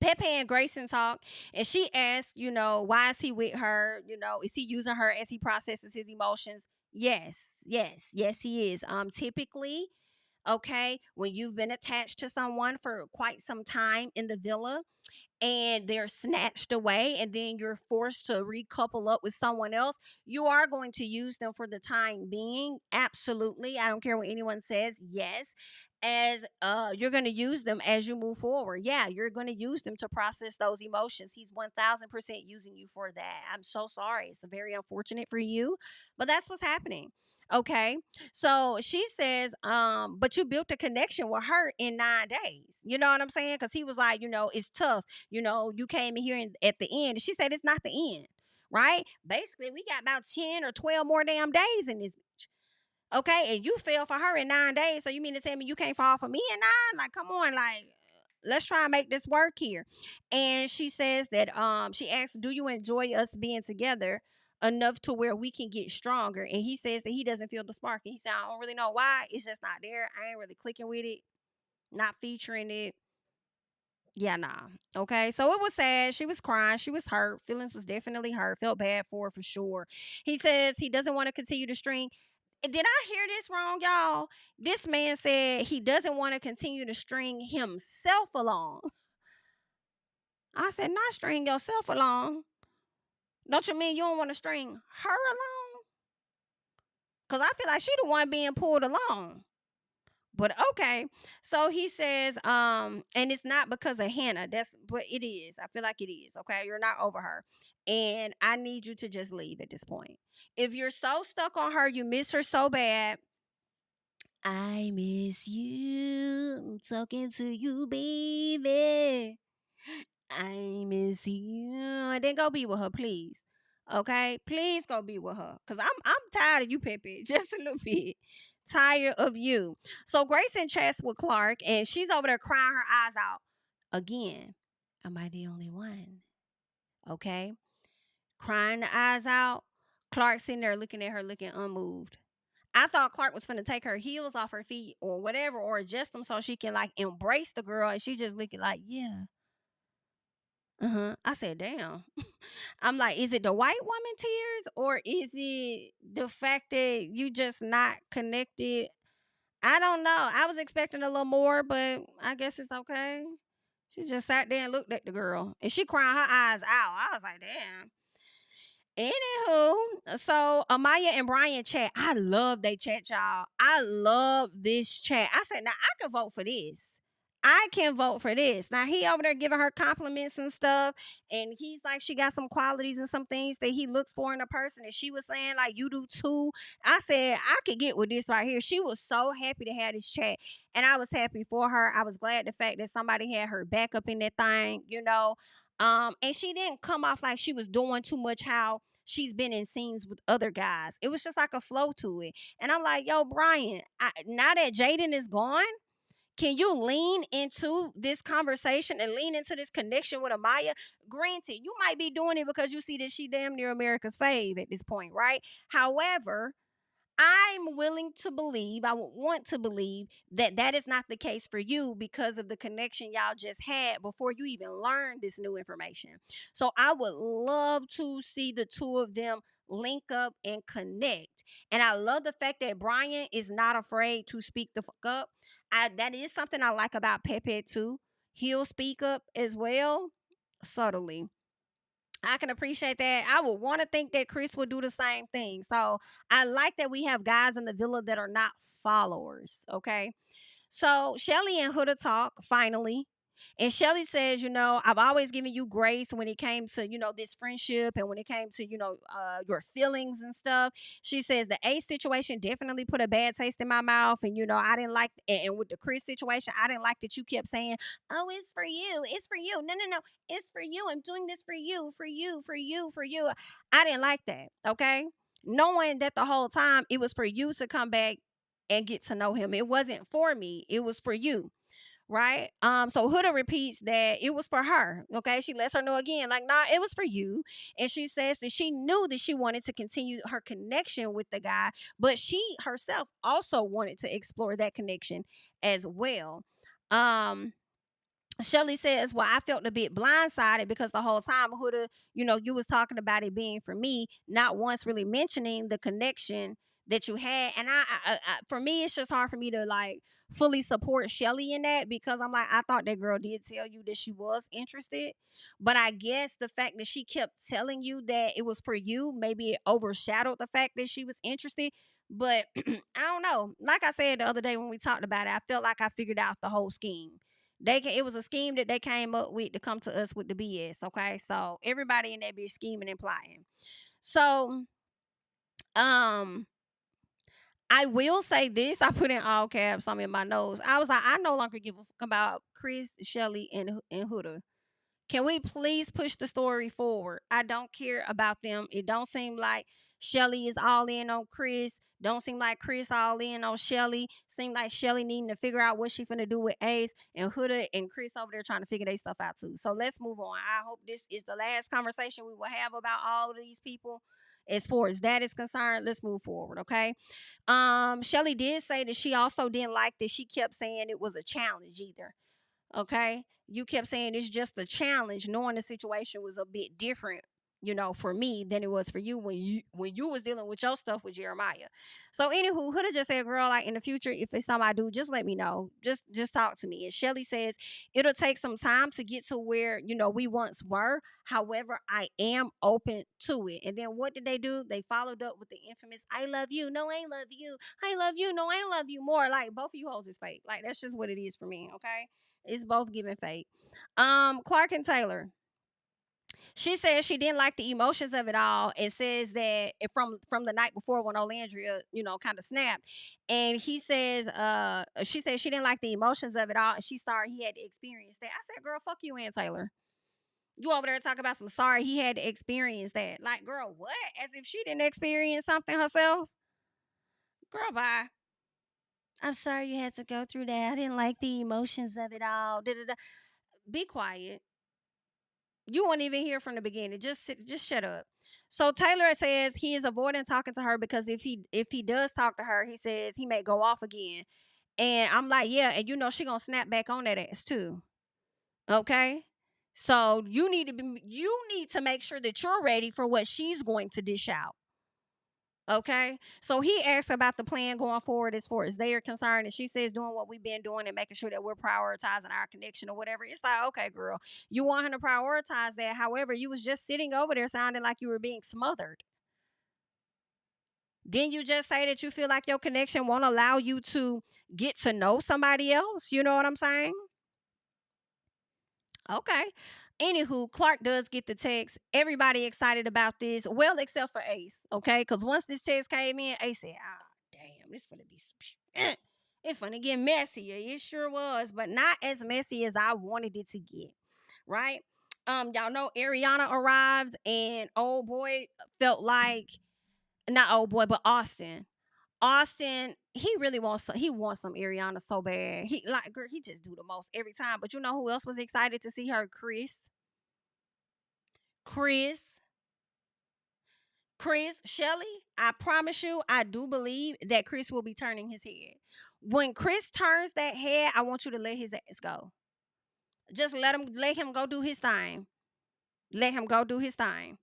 Speaker 1: Pepe and Grayson talk, and she asked, why is he with her? Is he using her as he processes his emotions? Yes, yes, yes, he is. Typically, okay, when you've been attached to someone for quite some time in the villa, and they're snatched away, and then you're forced to recouple up with someone else, you are going to use them for the time being. Absolutely. I don't care what anyone says. Yes. As you're going to use them as you move forward. Yeah, you're going to use them to process those emotions. He's 1000% using you for that. I'm so sorry. It's very unfortunate for you, but that's what's happening. Okay. So she says, but you built a connection with her in 9 days. You know what I'm saying? Because he was like, it's tough. You came in here at the end. And she said, it's not the end, right? Basically, we got about 10 or 12 more damn days in this bitch. Okay. And you fell for her in 9 days. So you mean to tell me you can't fall for me in 9? Like, come on. Like, let's try and make this work here. And she says that she asks, do you enjoy us being together enough to where we can get stronger? And he says that he doesn't feel the spark. And he said, I don't really know why. It's just not there. I ain't really clicking with it, not featuring it. Yeah, nah. Okay. So it was sad. She was crying. She was hurt. Feelings was definitely hurt. Felt bad for her for sure. He says he doesn't want to continue to string. Did I hear this wrong, y'all? This man said he doesn't want to continue to string himself along. I said, not string yourself along. Don't you mean you don't want to string her along? Because I feel like she the one being pulled along. But okay. So he says, and it's not because of Hannah. But it is. I feel like it is. Okay. You're not over her. And I need you to just leave at this point. If you're so stuck on her, you miss her so bad. I miss you. I'm talking to you, baby. I miss you. And then go be with her, please. Okay? Please go be with her. Cause I'm tired of you, Pepe. Just a little bit. tired of you. So Grayson chats with Clark, and she's over there crying her eyes out. Again, am I the only one? Okay. Crying the eyes out. Clark sitting there looking at her, looking unmoved. I thought Clark was finna take her heels off her feet or whatever, or adjust them so she can like embrace the girl. And she just looking like, yeah. I said, damn. I'm like, is it the white woman tears or is it the fact that you just not connected? I don't know. I was expecting a little more, but I guess it's okay. She just sat there and looked at the girl, and she crying her eyes out. I was like, damn. Anywho, so Amaya and Brian chat. I love they chat, y'all. I love this chat. I said, now I can vote for this. I can vote for this. Now he over there giving her compliments and stuff, and he's like, she got some qualities and some things that he looks for in a person, and she was saying like, you do too. I said I could get with this right here. She was so happy to have this chat, and I was happy for her. I was glad the fact that somebody had her back up in that thing, you know. And she didn't come off like she was doing too much. How she's been in scenes with other guys. It was just like a flow to it. And I'm like, yo, Brian, now that Jaden is gone, can you lean into this conversation and lean into this connection with Amaya? Granted, you might be doing it because you see that she damn near America's fave at this point, right? However, I'm willing to believe, I would want to believe that that is not the case for you because of the connection y'all just had before you even learned this new information. So I would love to see the two of them link up and connect. And I love the fact that Brian is not afraid to speak the fuck up. That is something I like about Pepe too. He'll speak up as well, subtly. I can appreciate that. I would want to think that Chris would do the same thing. So I like that we have guys in the villa that are not followers. Okay. So Chelley and Huda talk finally. And Chelley says, I've always given you grace when it came to, this friendship and when it came to, your feelings and stuff. She says the Ace situation definitely put a bad taste in my mouth. And, I didn't like, and with the Chris situation, I didn't like that you kept saying, oh, it's for you. It's for you. No, no, no. It's for you. I'm doing this for you, for you, for you, for you. I didn't like that. Okay. Knowing that the whole time it was for you to come back and get to know him. It wasn't for me. It was for you. Right. So Huda repeats that it was for her. Okay. She lets her know again, like, nah, it was for you. And she says that she knew that she wanted to continue her connection with the guy, but she herself also wanted to explore that connection as well. Shelly says, well, I felt a bit blindsided because the whole time, Huda, you was talking about it being for me, not once really mentioning the connection that you had. And for me, it's just hard for me to like fully support Shelly in that because I'm like, I thought that girl did tell you that she was interested. But I guess the fact that she kept telling you that it was for you, maybe it overshadowed the fact that she was interested. But I don't know. Like I said the other day when we talked about it, I felt like I figured out the whole scheme. It was a scheme that they came up with to come to us with the BS. Okay, so everybody in that bitch scheming and plotting. So, um, I will say this. I put in all caps. I'm in my nose. I was like, I no longer give a fuck about Chris, Shelly, and Huda. Can we please push the story forward? I don't care about them. It don't seem like Shelly is all in on Chris. Don't seem like Chris all in on Shelly. Seem like Shelly needing to figure out what she finna do with Ace, and Huda and Chris over there trying to figure their stuff out too. So let's move on. I hope this is the last conversation we will have about all of these people. As far as that is concerned, let's move forward, okay? Shelly did say that she also didn't like that she kept saying it was a challenge either. Okay. You kept saying it's just a challenge, knowing the situation was a bit different, for me than it was for you when you was dealing with your stuff with Jeremiah. So anywho, Huda just said, girl, like in the future, if it's something I do, just let me know. Just talk to me. And Shelly says it'll take some time to get to where, we once were. However, I am open to it. And then what did they do? They followed up with the infamous, I love you. No, I love you. I love you. No, I love you more. Like both of you hoes is fake. Like that's just what it is for me. Okay. It's both giving fake. Clark and Taylor. She says she didn't like the emotions of it all. It says that from the night before when Olandria, kind of snapped. And she said she didn't like the emotions of it all. And she started he had to experience that. I said, girl, fuck you and Taylor. You over there talking about some sorry he had to experience that. Like, girl, what? As if she didn't experience something herself. Girl, bye. I'm sorry you had to go through that. I didn't like the emotions of it all. Da, da, da. Be quiet. You won't even hear from the beginning. Just shut up. So Taylor says he is avoiding talking to her because if he does talk to her, he says he may go off again. And I'm like, yeah, and she gonna snap back on that ass too. Okay. So you need to make sure that you're ready for what she's going to dish out. Okay. So he asked about the plan going forward as far as they are concerned. And she says doing what we've been doing and making sure that we're prioritizing our connection or whatever. It's like, okay, girl, you want him to prioritize that. However, you was just sitting over there sounding like you were being smothered. Didn't you just say that you feel like your connection won't allow you to get to know somebody else? You know what I'm saying? Okay. Anywho, Clark does get the text. Everybody excited about this. Well, except for Ace. Okay. Because once this text came in, Ace said, ah, damn, this finna be some it's finna get messier. It sure was, but not as messy as I wanted it to get. Right? Y'all know Ariana arrived and old boy felt like not old boy, but Austin, he wants some Ariana so bad. He like girl, he just do the most every time. But you know who else was excited to see her? Chris, Chelley. I promise you, I do believe that Chris will be turning his head. When Chris turns that head, I want you to let his ass go. Just let him go do his thing. Let him go do his thing.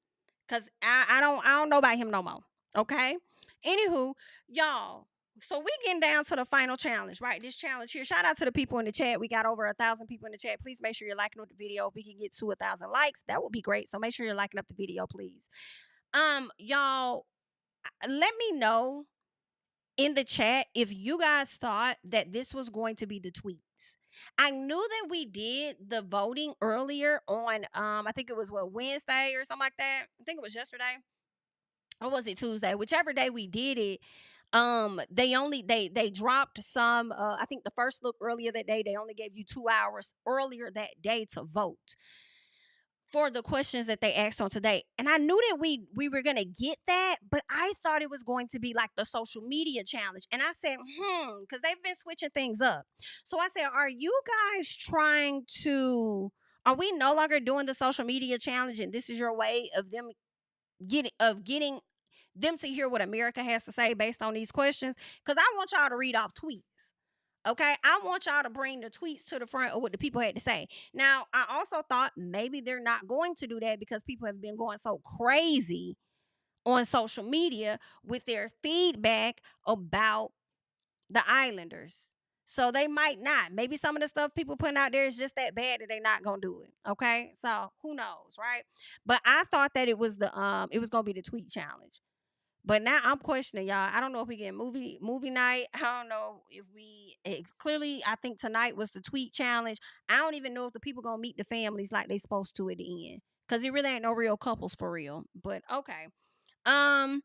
Speaker 1: Cause I don't know about him no more. Okay. Anywho, y'all. So we getting down to the final challenge, right? This challenge here. Shout out to the people in the chat. We got over 1,000 people in the chat. Please make sure you're liking up the video. If we can get to 1,000 likes, that would be great. So make sure you're liking up the video, please. Y'all, let me know in the chat if you guys thought that this was going to be the tweets. I knew that we did the voting earlier on I think it was Wednesday or something like that. I think it was yesterday. Or was it Tuesday? Whichever day we did it, they dropped some I think the first look earlier that day, they only gave you 2 hours earlier that day to vote for the questions that they asked on today. And I knew that we were gonna get that, but I thought it was going to be like the social media challenge. And I said, because they've been switching things up. So I said, are you guys trying to are we no longer doing the social media challenge and this is your way of getting them to hear what America has to say based on these questions? Because I want y'all to read off tweets. Okay, I want y'all to bring the tweets to the front of what the people had to say. Now, I also thought maybe they're not going to do that because people have been going so crazy on social media with their feedback about the Islanders. So they might not. Maybe some of the stuff people putting out there is just that bad that they're not gonna do it. Okay, so who knows, right? But I thought that it was gonna be the tweet challenge. But now I'm questioning y'all. I don't know if we get movie night. I don't know if clearly I think tonight was the tweet challenge. I don't even know if the people gonna meet the families like they supposed to at the end. Cause it really ain't no real couples for real. But okay. Um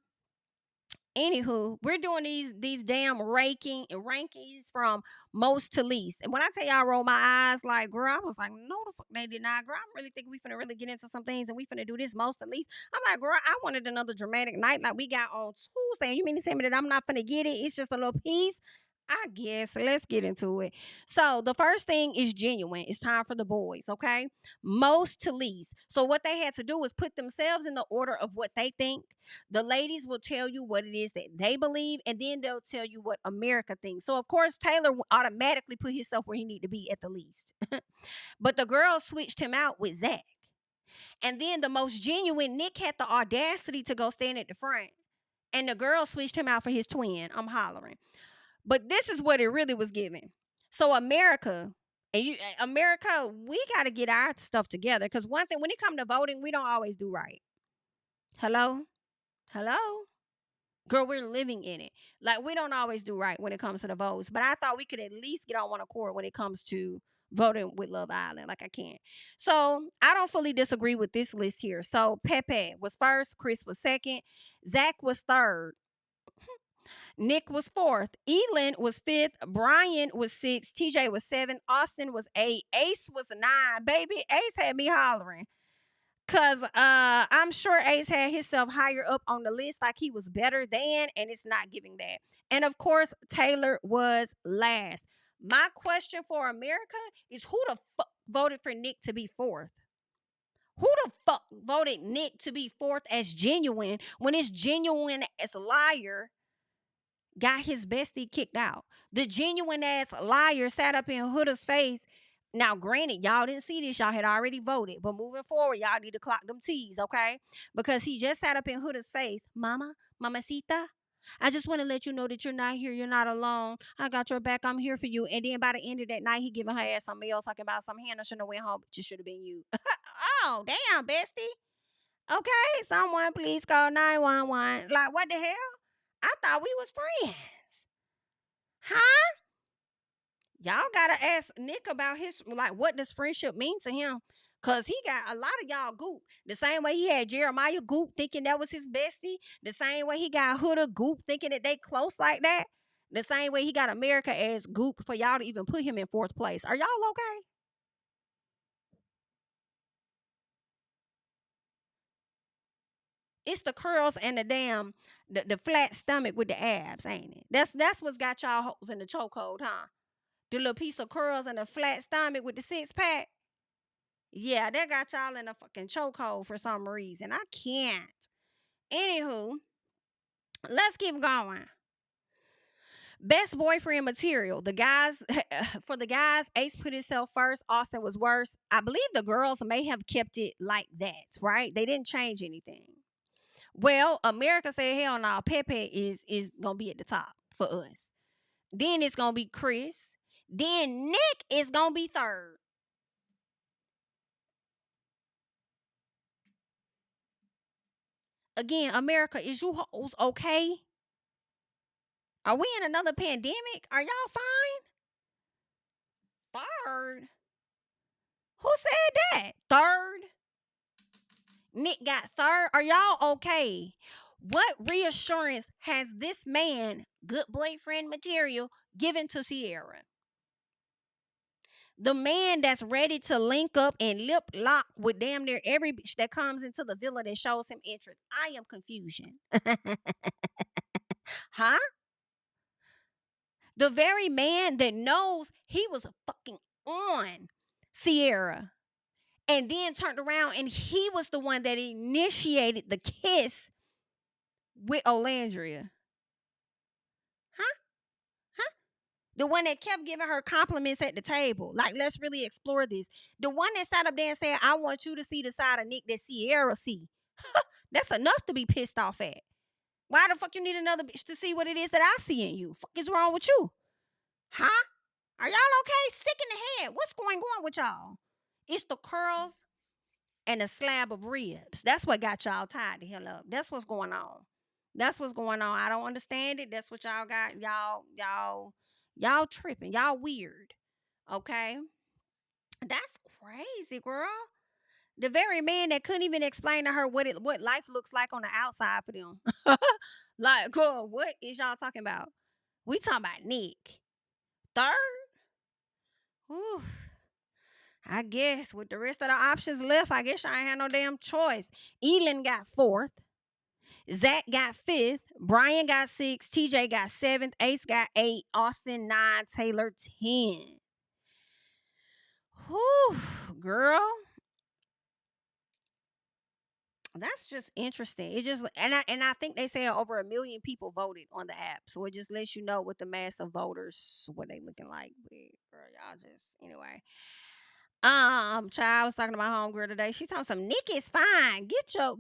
Speaker 1: Anywho, we're doing these damn rankings from most to least. And when I tell y'all I roll my eyes like, girl, I was like, no, the fuck they did not. Girl, I'm really thinking we finna really get into some things and we finna do this most to least. I'm like, girl, I wanted another dramatic night like we got on Tuesday. And you mean to tell me that I'm not finna get it? It's just a little piece. I guess let's get into it. So the first thing is genuine. It's time for the boys, okay? Most to least. So what they had to do was put themselves in the order of what they think. The ladies will tell you what it is that they believe, and then they'll tell you what America thinks. So of course Taylor automatically put himself where he need to be at the least. But the girls switched him out with Zach. And then the most genuine Nick had the audacity to go stand at the front. And the girl switched him out for his twin. I'm hollering. But this is what it really was giving. So America, we got to get our stuff together. Because one thing, when it comes to voting, we don't always do right. Hello? Hello? Girl, we're living in it. Like, we don't always do right when it comes to the votes. But I thought we could at least get on one accord when it comes to voting with Love Island. Like, I can't. So, I don't fully disagree with this list here. So, Pepe was first. Chris was second. Zach was third. Nick was fourth. Elin was fifth. Brian was sixth. TJ was seventh. Austin was eight. Ace was nine. Baby, Ace had me hollering. Cause I'm sure Ace had himself higher up on the list, like he was better than, and it's not giving that. And of course, Taylor was last. My question for America is, who the fuck voted for Nick to be fourth? Who the fuck voted Nick to be fourth as genuine when it's genuine as liar got his bestie kicked out? The genuine ass liar sat up in Huda's face. Now, granted, y'all didn't see this. Y'all had already voted. But moving forward, y'all need to clock them T's, okay? Because he just sat up in Huda's face. Mama, mamacita, I just want to let you know that you're not here. You're not alone. I got your back. I'm here for you. And then by the end of that night, he giving her ass some else, talking about some Hannah shouldn't have went home. But it should have been you. Oh, damn, bestie. Okay, someone please call 911. Like, what the hell? I thought we was friends. Huh? Y'all gotta ask Nick about his, like, what does friendship mean to him? Cause he got a lot of y'all goop. The same way he had Jeremiah goop thinking that was his bestie. The same way he got Huda goop thinking that they close like that. The same way he got America as goop for y'all to even put him in fourth place. Are y'all okay? It's the curls and the damn the flat stomach with the abs, ain't it? That's what's got y'all hoes in the chokehold, huh? The little piece of curls and the flat stomach with the six pack. Yeah, that got y'all in a fucking chokehold for some reason. I can't. Anywho, let's keep going. Best boyfriend material. The guys, for the guys, Ace put himself first. Austin was worse. I believe the girls may have kept it like that, right? They didn't change anything. Well, America said, hell no, Pepe is gonna be at the top for us. Then it's gonna be Chris. Then Nick is gonna be third. Again, America, is you hoes okay? Are we in another pandemic? Are y'all fine? Third? Who said that? Third? Nick got third. Are y'all okay? What reassurance has this man, good boyfriend material, given to Sierra? The man that's ready to link up and lip lock with damn near every bitch that comes into the villa that shows him interest. I am confusion. Huh? The very man that knows he was fucking on Sierra and then turned around and he was the one that initiated the kiss with Olandria. Huh? Huh? The one that kept giving her compliments at the table. Like, let's really explore this. The one that sat up there and said, I want you to see the side of Nick that Sierra see. That's enough to be pissed off at. Why the fuck you need another bitch to see what it is that I see in you? Fuck is wrong with you? Huh? Are y'all okay? Sick in the head. What's going on with y'all? It's the curls and a slab of ribs. That's what got y'all tied the hell up. That's what's going on. That's what's going on. I don't understand it. That's what y'all got. Y'all tripping. Y'all weird. Okay? That's crazy, girl. The very man that couldn't even explain to her what life looks like on the outside for them. Like, girl, what is y'all talking about? We talking about Nick. Third? Whew. I guess with the rest of the options left, I guess I ain't had no damn choice. Elin got fourth. Zach got fifth. Brian got sixth. TJ got seventh. Ace got eight. Austin nine. Taylor 10. Whew, girl. That's just interesting. It just and I think they say over 1 million people voted on the app, so it just lets you know what the mass of voters what they looking like. But girl, y'all just anyway. Child, I was talking to my homegirl today. She talking some Nick is fine. Get the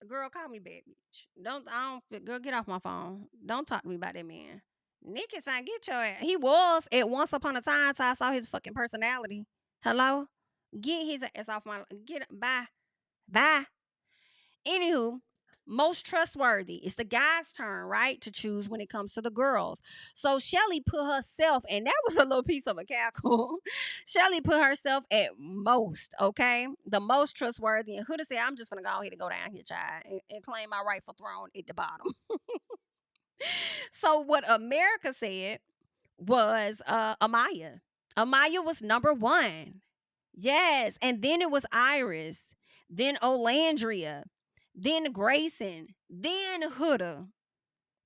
Speaker 1: girl. Call me back, bitch. I don't girl. Get off my phone. Don't talk to me about that man. Nick is fine. Get your ass. He was at once upon a time till I saw his fucking personality. Hello, get his ass off my. Get bye. Bye. Anywho, most trustworthy. It's the guy's turn, right, to choose when it comes to the girls. So Chelley put herself, and that was a little piece of a cackle. Chelley put herself at most, okay? The most trustworthy. And Huda said, I'm just going to go ahead and go down here, child, and claim my rightful throne at the bottom. So what America said was Amaya. Amaya was number one. Yes. And then it was Iris. then Olandria, then Grayson, then Huda,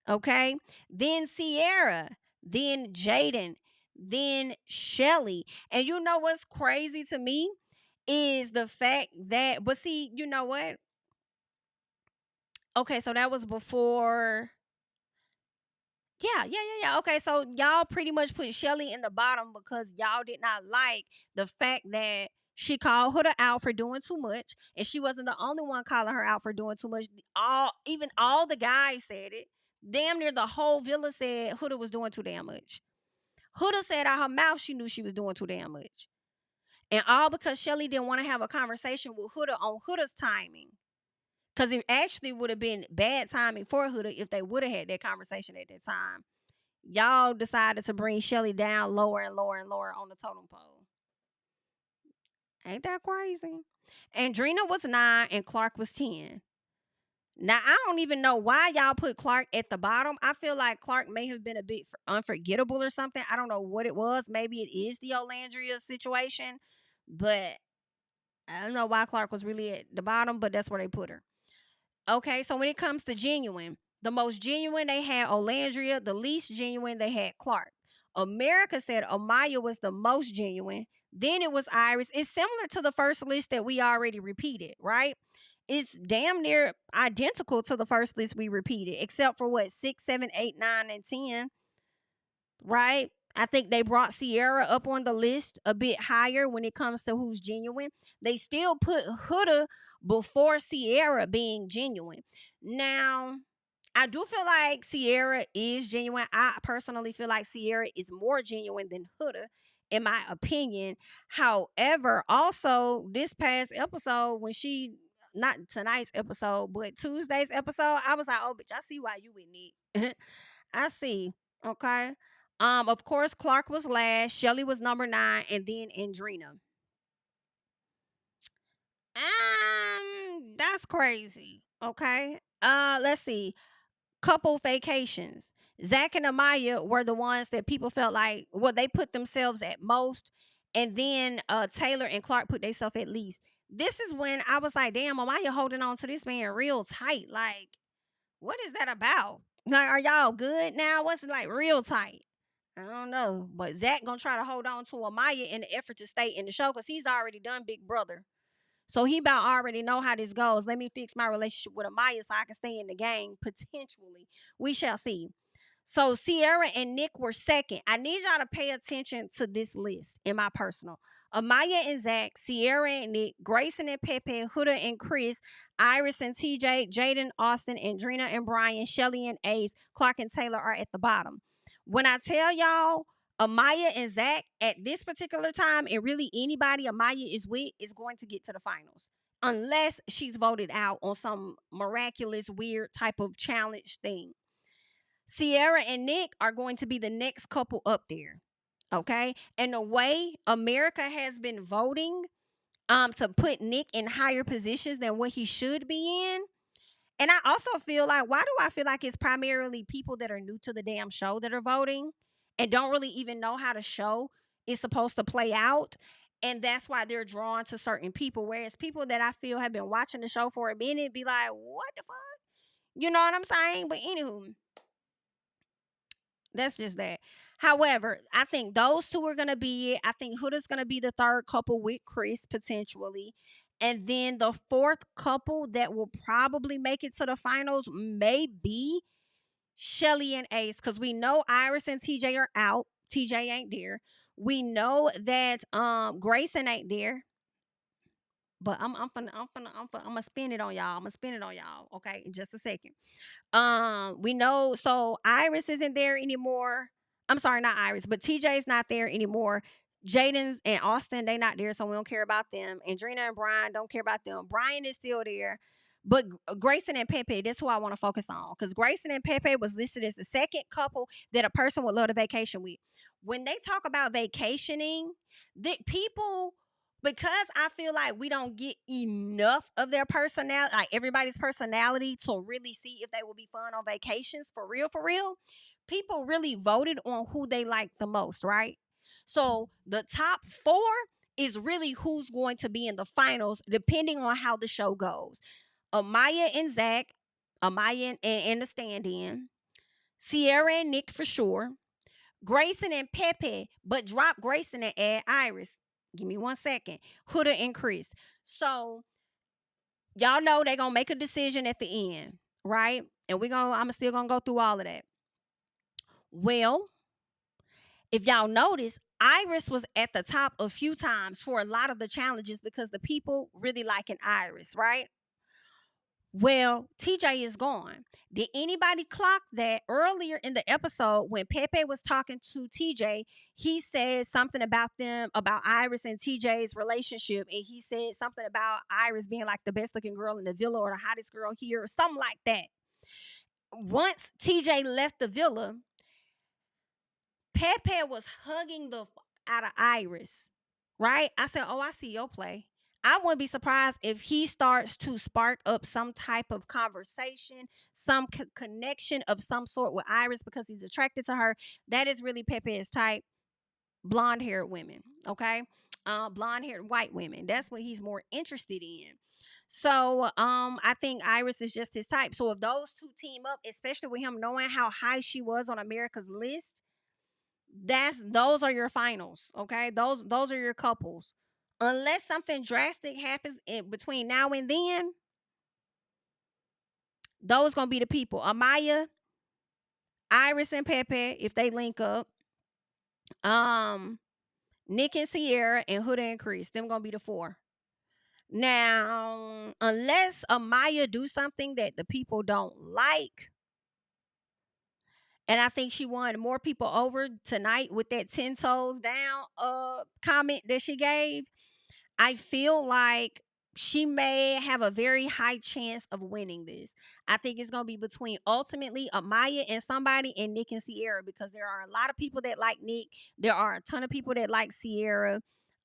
Speaker 1: okay? Then Sierra, then Jaden, then Chelley. And you know what's crazy to me is the fact that, but see, you know what? Okay, so that was before. Yeah. Okay, so y'all pretty much put Shelly in the bottom because y'all did not like the fact that she called Huda out for doing too much, and she wasn't the only one calling her out for doing too much. Even all the guys said it. Damn near the whole villa said Huda was doing too damn much. Huda said out her mouth she knew she was doing too damn much, and all because Shelly didn't want to have a conversation with Huda on Huda's timing. Because it actually would have been bad timing for Huda if they would have had that conversation at that time. Y'all decided to bring Shelly down lower and lower and lower on the totem pole. Ain't that crazy? Andrina was 9 and Clark was 10. Now, I don't even know why y'all put Clark at the bottom. I feel like Clark may have been a bit unforgettable or something. I don't know what it was. Maybe it is the Olandria situation, but I don't know why Clark was really at the bottom, but that's where they put her. Okay, so when it comes to genuine, the most genuine they had Olandria, the least genuine they had Clark. America said Amaya was the most genuine. Then it was Iris. It's similar to the first list that we already repeated, right? It's damn near identical to the first list we repeated, except for what, 6, 7, 8, 9, and 10, right? I think they brought Sierra up on the list a bit higher when it comes to who's genuine. They still put Huda before Sierra being genuine. Now, I do feel like Sierra is genuine. I personally feel like Sierra is more genuine than Huda, in my opinion. However, also this past episode, when she, not tonight's episode, but Tuesday's episode, I was like, oh, bitch, I see why you with Nick. I see. Okay. Of course, Clark was last, Shelly was number 9, and then Andrina. That's crazy. Okay. Let's see. Couple vacations. Zach and Amaya were the ones that people felt like, well, they put themselves at most, and then Taylor and Clark put themselves at least. This is when I was like, damn, Amaya holding on to this man real tight. Like, what is that about? Like, are y'all good now? What's like real tight? I don't know. But Zach gonna try to hold on to Amaya in the effort to stay in the show because he's already done Big Brother. So he about already know how this goes. Let me fix my relationship with Amaya so I can stay in the game potentially. We shall see. So Sierra and Nick were second. I need y'all to pay attention to this list in my personal. Amaya and Zach, Sierra and Nick, Grayson and Pepe, Huda and Chris, Iris and TJ, Jaden, Austin, Andrina and Brian, Shelly and Ace, Clark and Taylor are at the bottom. When I tell y'all Amaya and Zach at this particular time, and really anybody Amaya is with, is going to get to the finals. Unless she's voted out on some miraculous, weird type of challenge thing. Sierra and Nick are going to be the next couple up there. Okay. And the way America has been voting to put Nick in higher positions than what he should be in. And I also feel like, why do I feel like it's primarily people that are new to the damn show that are voting and don't really even know how the show is supposed to play out? And that's why they're drawn to certain people. Whereas people that I feel have been watching the show for a minute be like, what the fuck? You know what I'm saying? But anywho, that's just that. However, I think those two are gonna be it. I think Huda's gonna be the third couple with Chris potentially. And then the fourth couple that will probably make it to the finals may be Shelly and Ace. Because we know Iris and TJ are out. TJ ain't there. We know that Grayson ain't there. But I'm gonna spin it on y'all. I'm gonna spin it on y'all. Okay, in just a second. We know, so Iris isn't there anymore. I'm sorry, not Iris, but TJ's not there anymore. Jaden's and Austin, they not there, so we don't care about them. Andrina and Brian, don't care about them. Brian is still there. But Grayson and Pepe, that's who I want to focus on. Because Grayson and Pepe was listed as the second couple that a person would love to vacation with. When they talk about vacationing, that people, because I feel like we don't get enough of their personality, like everybody's personality, to really see if they will be fun on vacations for real, for real. People really voted on who they like the most, right? So the top 4 is really who's going to be in the finals, depending on how the show goes. Amaya and Zach, Amaya and the stand-in, Sierra and Nick for sure, Grayson and Pepe, but drop Grayson and add Iris. Give me 1 second. Huda and Chris. So y'all know they gonna make a decision at the end, right? And I'm still gonna go through all of that. Well, if y'all notice, Iris was at the top a few times for a lot of the challenges because the people really liking Iris, right? Well, TJ is gone. Did anybody clock that earlier in the episode when Pepe was talking to TJ? He said something about about Iris and TJ's relationship. And he said something about Iris being like the best looking girl in the villa or the hottest girl here or something like that. Once TJ left the villa, Pepe was hugging the out of Iris, right? I said, "Oh, I see your play." I wouldn't be surprised if he starts to spark up some type of conversation, some connection of some sort with Iris because he's attracted to her. That is really Pepe's type. Blonde haired women, okay? Blonde haired white women. That's what he's more interested in. So I think Iris is just his type. So if those two team up, especially with him knowing how high she was on America's list, those are your finals, okay? Those are your couples. Unless something drastic happens between now and then, those gonna be the people. Amaya, Iris, and Pepe, if they link up. Nick and Sierra and Huda and Chris, them gonna be the four. Now, unless Amaya do something that the people don't like, and I think she won more people over tonight with that 10 toes down comment that she gave, I feel like she may have a very high chance of winning this. I think it's going to be between ultimately Amaya and somebody and Nick and Sierra because there are a lot of people that like Nick. There are a ton of people that like Sierra.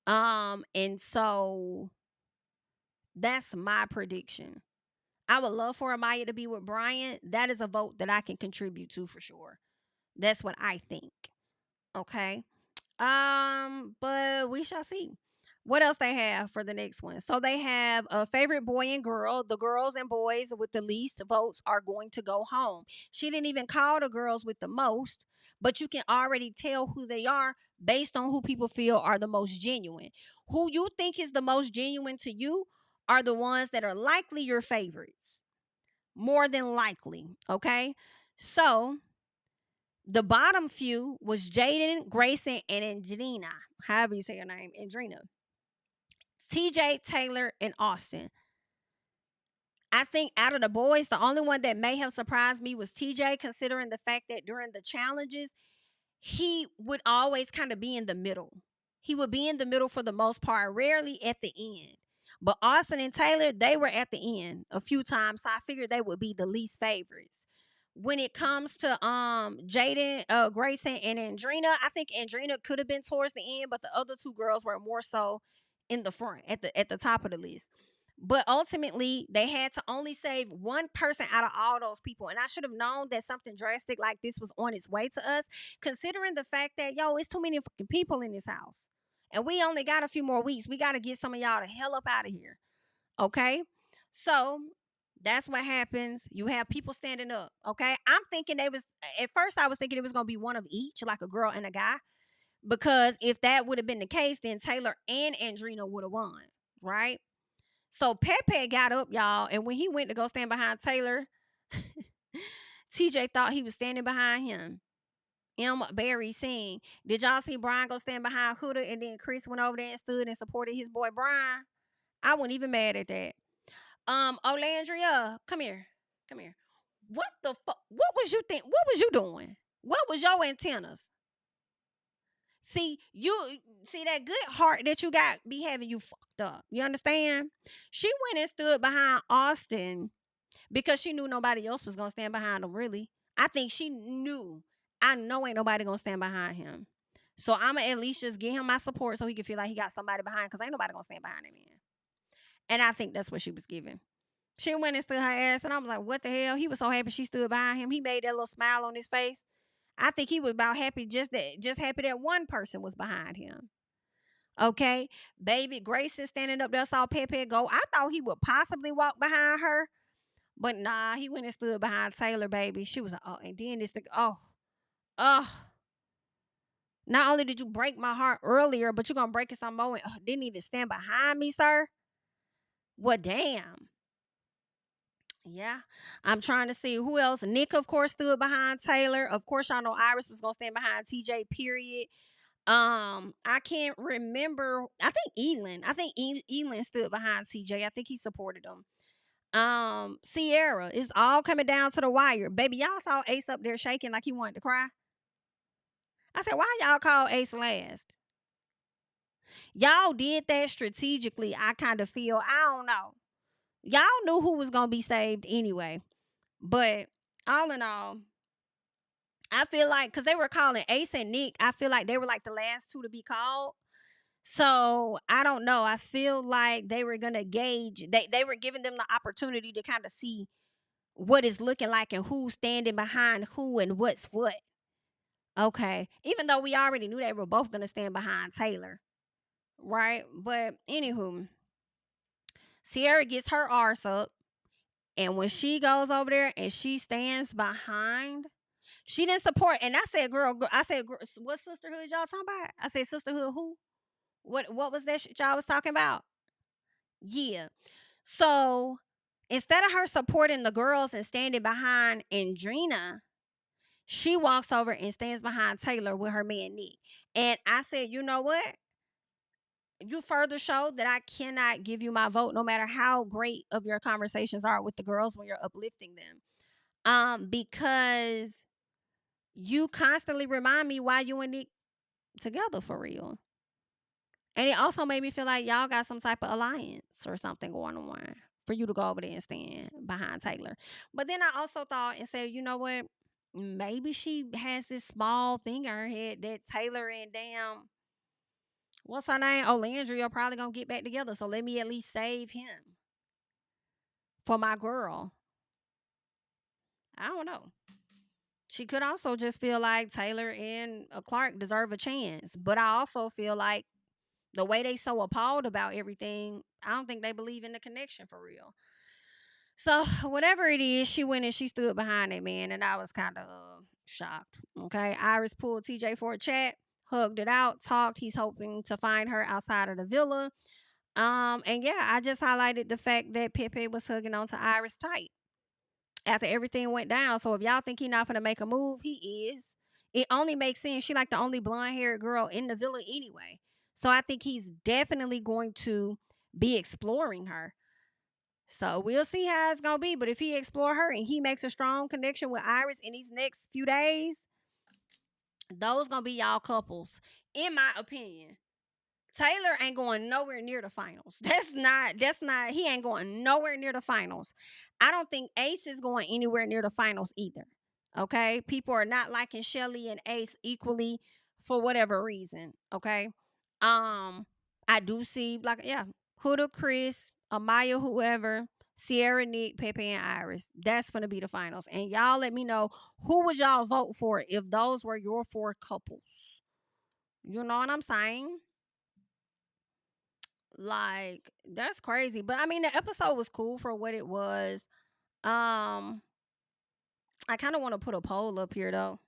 Speaker 1: And so that's my prediction. I would love for Amaya to be with Brian. That is a vote that I can contribute to for sure. That's what I think. Okay. But we shall see. What else they have for the next one? So they have a favorite boy and girl. The girls and boys with the least votes are going to go home. She didn't even call the girls with the most, but you can already tell who they are based on who people feel are the most genuine. Who you think is the most genuine to you are the ones that are likely your favorites. More than likely, okay? So the bottom few was Jaden, Grayson, and Angelina. However you say her name, Andrina. TJ, Taylor, and Austin. I think out of the boys, the only one that may have surprised me was TJ, considering the fact that during the challenges, he would always kind of be in the middle. He would be in the middle for the most part, rarely at the end. But Austin and Taylor, they were at the end a few times, so I figured they would be the least favorites. When it comes to Jaden, Grayson, and Andrina, I think Andrina could have been towards the end, but the other two girls were more so in the front, at the top of the list. But ultimately, they had to only save one person out of all those people. And I should have known that something drastic like this was on its way to us, considering the fact that, it's too many fucking people in this house. And we only got a few more weeks. We got to get some of y'all the hell up out of here. Okay? So that's what happens. You have people standing up. Okay? At first, I was thinking it was going to be one of each, like a girl and a guy. Because if that would have been the case, then Taylor and Andrina would have won. Right? So Pepe got up, y'all, and when he went to go stand behind Taylor, TJ thought he was standing behind him. Barry saying, "Did y'all see Brian go stand behind Huda?" And then Chris went over there and stood and supported his boy Brian. I wasn't even mad at that. Olandria, come here. Come here. What the fuck? What was you think? What was you doing? What was your antennas? See, that good heart that you got be having you fucked up. You understand? She went and stood behind Austin because she knew nobody else was gonna stand behind him, really. I think she knew. I know ain't nobody gonna stand behind him. So I'ma at least just give him my support so he can feel like he got somebody behind, because ain't nobody gonna stand behind him in. And I think that's what she was giving. She went and stood her ass, and I was like, what the hell? He was so happy she stood behind him. He made that little smile on his face. I think he was about happy just happy that one person was behind him. Okay, baby Grayson standing up there saw Pepe go. I thought he would possibly walk behind her, but nah, he went and stood behind Taylor, baby. She was like, oh, and then this thing, oh. Not only did you break my heart earlier, but you're gonna break it some more and didn't even stand behind me, sir. Well, damn. Yeah. I'm trying to see who else. Nick, of course, stood behind Taylor. Of course, y'all know Iris was gonna stand behind TJ, period. I can't remember. I think Elin. I think Elin stood behind TJ. I think he supported him. Sierra. It's all coming down to the wire. Baby, y'all saw Ace up there shaking like he wanted to cry. I said, why y'all call Ace last? Y'all did that strategically. I kind of feel. I don't know. Y'all knew who was gonna be saved anyway. But all in all, I feel like because they were calling Ace and Nick, I feel like they were like the last two to be called. So I don't know. I feel like they were gonna gauge. They were giving them the opportunity to kind of see what it's looking like and who's standing behind who and what's what. Okay. Even though we already knew they were both gonna stand behind Taylor, right? But anywho, Sierra gets her arse up, and when she goes over there and she stands behind, she didn't support. And I said, I said, what sisterhood y'all talking about? I said, sisterhood who? What was that shit y'all was talking about? Yeah. So instead of her supporting the girls and standing behind Andrina, she walks over and stands behind Taylor with her man Nick. And I said, you know what? You further show that I cannot give you my vote no matter how great of your conversations are with the girls when you're uplifting them. Because you constantly remind me why you and Nick together for real. And it also made me feel like y'all got some type of alliance or something going on for you to go over there and stand behind Taylor. But then I also thought and said, you know what? Maybe she has this small thing in her head that Taylor and damn, what's her name? Olandria are probably going to get back together. So let me at least save him for my girl. I don't know. She could also just feel like Taylor and Clark deserve a chance. But I also feel like the way they so appalled about everything, I don't think they believe in the connection for real. So whatever it is, she went and she stood behind that man, and I was kind of shocked. Okay, Iris pulled TJ for a chat, hugged it out, talked. He's hoping to find her outside of the villa. And yeah, I just highlighted the fact that Pepe was hugging on to Iris tight after everything went down. So if y'all think he's not gonna make a move, he is. It only makes sense. She like the only blonde haired girl in the villa anyway. So I think he's definitely going to be exploring her. So we'll see how it's gonna be. But if he explore her and he makes a strong connection with Iris in these next few days, those gonna be y'all couples, in my opinion. Taylor ain't going nowhere near the finals. That's not, he ain't going nowhere near the finals. I don't think Ace is going anywhere near the finals either. Okay. People are not liking Chelley and Ace equally for whatever reason. Okay. I do see like, yeah, Huda, Chris, Amaya, whoever, Sierra, Nick, Pepe, and Iris. That's gonna be the finals. And y'all let me know who would y'all vote for if those were your four couples. You know what I'm saying? Like, that's crazy. But I mean, the episode was cool for what it was. Um, I kind of want to put a poll up here though.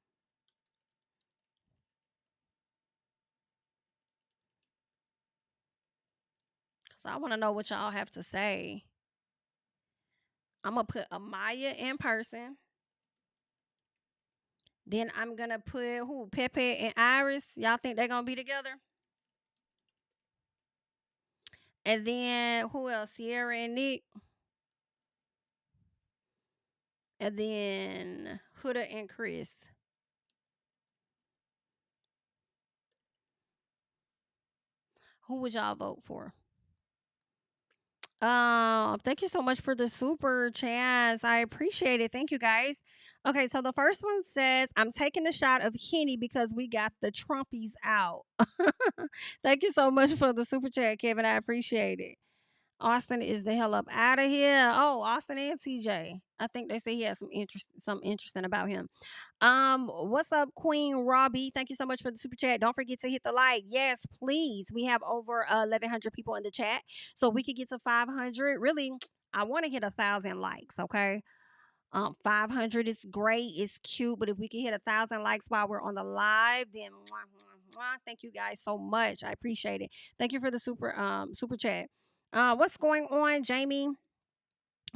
Speaker 1: Cause I want to know what y'all have to say. I'm gonna put Amaya in person. Then I'm gonna put who Pepe and Iris. Y'all think they're gonna be together? And then who else? Sierra and Nick. And then Huda and Chris. Who would y'all vote for? Thank you so much for the super chats. I appreciate it. Thank you guys. Okay, so the first one says, I'm taking a shot of Henny because we got the Trumpies out. Thank you so much for the super chat, Kevin. I appreciate it. Austin is the hell up out of here. Oh, Austin and TJ. I think they say he has some interesting about him. What's up, Queen Robbie? Thank you so much for the super chat. Don't forget to hit the like. Yes, please. We have over 1,100 people in the chat, so we could get to 500. Really, I want to hit 1,000 likes. Okay. 500 is great. It's cute, but if we can hit 1,000 likes while we're on the live, then mwah, mwah, mwah. Thank you guys so much. I appreciate it. Thank you for the super chat. What's going on, Jamie?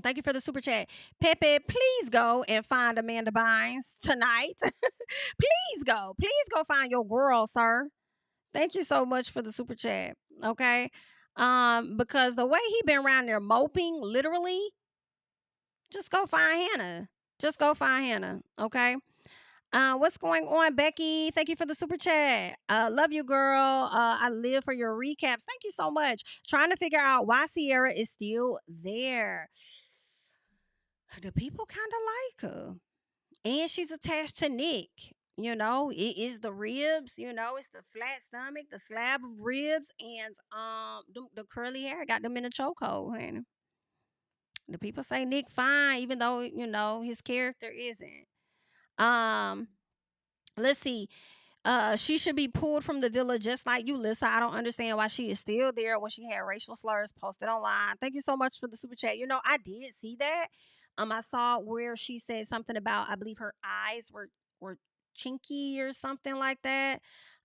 Speaker 1: Thank you for the super chat. Pepe, please go and find Amanda Bynes tonight. Please go. Please go find your girl, sir. Thank you so much for the super chat. Okay. Because the way he been around there moping, literally, just go find Hannah. Just go find Hannah. Okay. What's going on, Becky? Thank you for the super chat. Love you, girl. I live for your recaps. Thank you so much. Trying to figure out why Sierra is still there. The people kind of like her, and she's attached to Nick. You know, it is the ribs. You know, it's the flat stomach, the slab of ribs, and the curly hair got them in a chokehold. Honey. The people say Nick fine, even though his character isn't. Um, let's see. She should be pulled from the villa just like Yulissa. I don't understand why she is still there when she had racial slurs posted online. Thank you so much for the super chat. You know, I did see that. I saw where she said something about, I believe her eyes were chinky or something like that.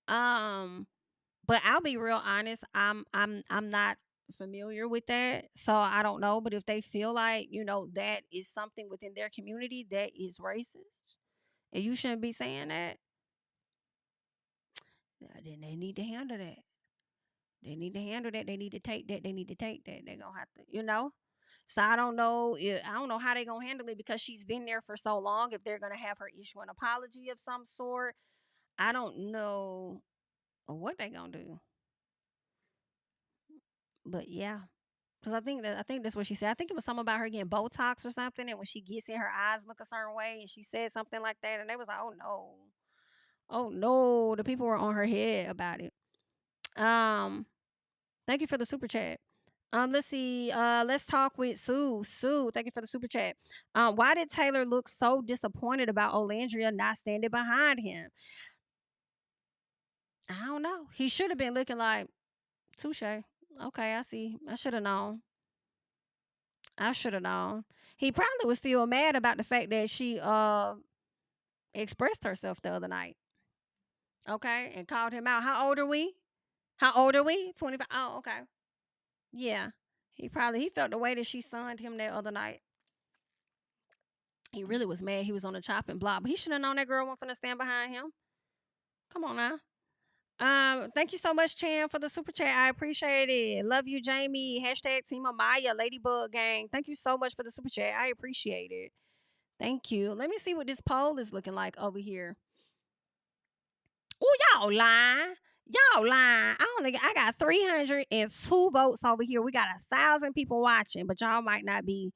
Speaker 1: But I'll be real honest. I'm not familiar with that, so I don't know. But if they feel like that is something within their community that is racist, and you shouldn't be saying that, then they need to handle that. They need to handle that. They need to take that. They need to take that. They're gonna have to. So I don't know. I don't know how they're gonna handle it because she's been there for so long. If they're gonna have her issue an apology of some sort, I don't know what they're gonna do. But yeah. Because I think that's what she said. I think it was something about her getting Botox or something, and when she gets in, her eyes look a certain way, and she said something like that, and they was like, oh no, the people were on her head about it. Um, Thank you for the super chat. Let's see. Let's talk with Sue. Sue, thank you for the super chat. Why did Taylor look so disappointed about Olandria not standing behind him? I don't know. He should have been looking like touche. Okay, I see. I should have known. I should have known. He probably was still mad about the fact that she expressed herself the other night. Okay, and called him out. How old are we? How old are we? 25. Oh, okay. Yeah. He felt the way that she sunned him that other night. He really was mad. He was on the chopping block, but he should have known that girl wasn't gonna stand behind him. Come on now. Thank you so much, Chan, for the super chat. I appreciate it. Love you, Jamie. Hashtag Team Amaya, Ladybug Gang. Thank you so much for the super chat. I appreciate it. Thank you. Let me see what this poll is looking like over here. Oh, y'all lying. Y'all lying. I got 302 votes over here. We got 1,000 people watching, but y'all might not be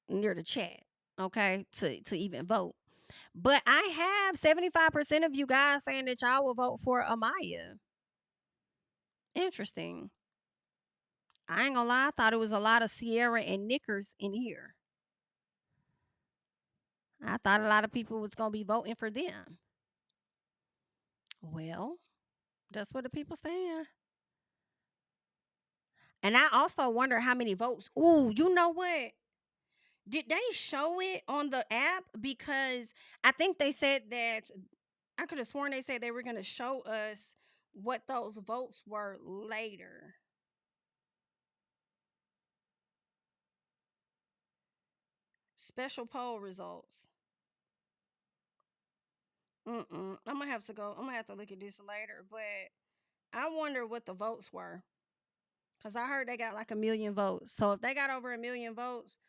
Speaker 1: near the chat, okay, to even vote. But I have 75% of you guys saying that y'all will vote for Amaya. Interesting. I ain't gonna lie, I thought it was a lot of Sierra and Knickers in here. I thought a lot of people was gonna be voting for them. Well, that's what the people saying. And I also wonder how many votes. Ooh, you know what? Did they show it on the app? Because I think they said that I could have sworn they said they were gonna show us what those votes were later. Special poll results. I'm gonna have to go. I'm gonna have to look at this later, but I wonder what the votes were because I heard they got like 1,000,000 votes. So if they got over 1,000,000 votes,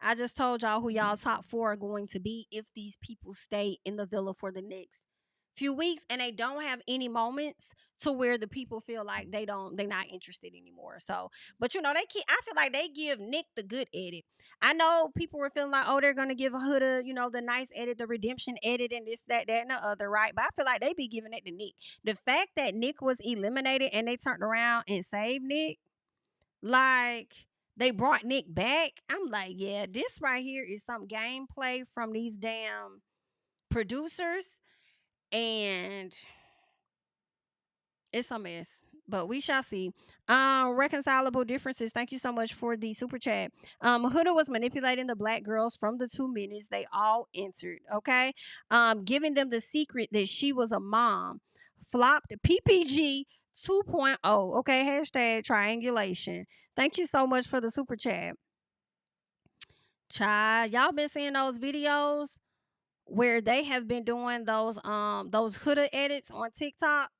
Speaker 1: I just told y'all who y'all top four are going to be if these people stay in the villa for the next few weeks and they don't have any moments to where the people feel like they're not interested anymore. So, but I feel like they give Nick the good edit. I know people were feeling like, oh, they're gonna give Huda, the nice edit, the redemption edit, and this, that, and the other, right? But I feel like they be giving it to Nick. The fact that Nick was eliminated and they turned around and saved Nick, Like, they brought Nick back. I'm like, yeah, this right here is some gameplay from these damn producers, and it's a mess. But we shall see. Reconcilable differences. Thank you so much for the super chat. Huda was manipulating the black girls from the 2 minutes they all entered. Okay. Giving them the secret that she was a mom. Flopped PPG 2.0. Okay. Hashtag triangulation. Thank you so much for the super chat. Child, y'all been seeing those videos where they have been doing those Huda edits on TikTok.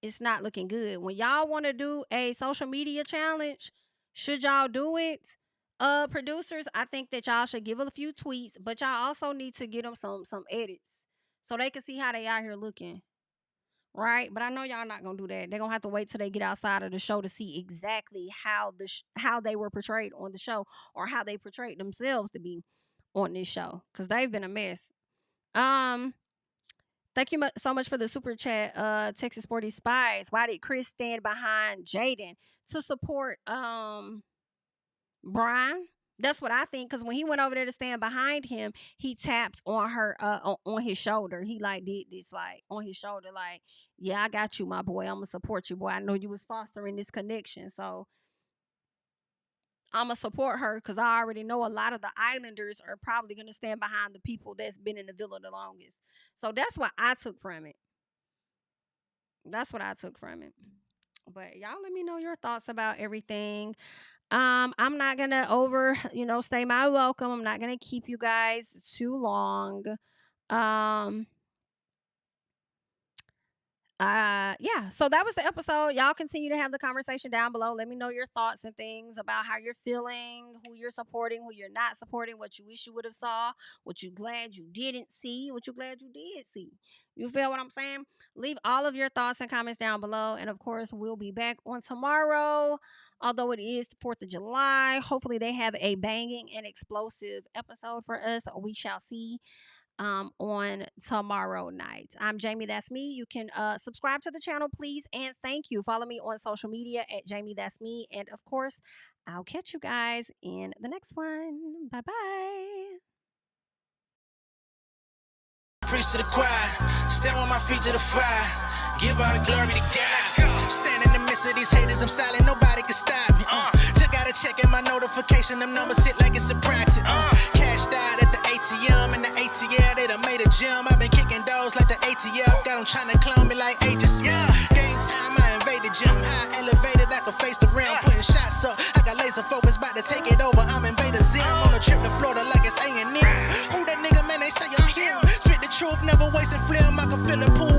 Speaker 1: It's not looking good. When y'all want to do a social media challenge, should y'all do it? Producers, I think that y'all should give a few tweets, but y'all also need to get them some edits so they can see how they out here looking. Right? But I know y'all not gonna do that. They're gonna have to wait till they get outside of the show to see exactly how how they were portrayed on the show, or how they portrayed themselves to be on this show, because they've been a mess. Thank you so much for the super chat, Texas Sporty Spies. Why did Chris stand behind Jaden to support Brian? That's what I think, because when he went over there to stand behind him, he tapped on her on his shoulder. He like did this like on his shoulder, like, yeah, I got you, my boy. I'm gonna support you, boy. I know you was fostering this connection, so I'm gonna support her, because I already know a lot of the Islanders are probably gonna stand behind the people that's been in the villa the longest. So that's what I took from it. That's what I took from it. But y'all let me know your thoughts about everything. I'm not gonna stay my welcome. I'm not gonna keep you guys too long. Yeah, so that was the episode. Y'all continue to have the conversation down below. Let me know your thoughts and things about how you're feeling, who you're supporting, who you're not supporting, what you wish you would have saw, what you glad you didn't see, what you glad you did see. You feel what I'm saying? Leave all of your thoughts and comments down below, and of course we'll be back on tomorrow, although it is the 4th of July. Hopefully they have a banging and explosive episode for us. We shall see on tomorrow night. I'm Jamie, that's me. You can subscribe to the channel, please, and thank you. Follow me on social media at Jamie, that's me, and of course I'll catch you guys in the next one. Bye bye.
Speaker 2: Preach to the choir, stand with my feet to the fire, give all the glory to God. Stand in the midst of these haters, I'm silent, nobody can stop me. Just gotta check in my notification, them numbers hit like it's a proxy. Cashed out at the ATM, and the ATL, they done made a gym. I've been kicking doors like the ATF, got them trying to clone me like Aegis. Game time, I invaded gym, high elevated, I can face the rim, putting shots up. I got laser focus, about to take it over, I'm Invader Zim. On a trip to Florida like it's A&M. Who that nigga, man, they say I'm him. Spit the truth, never wasting film, I can feel the pool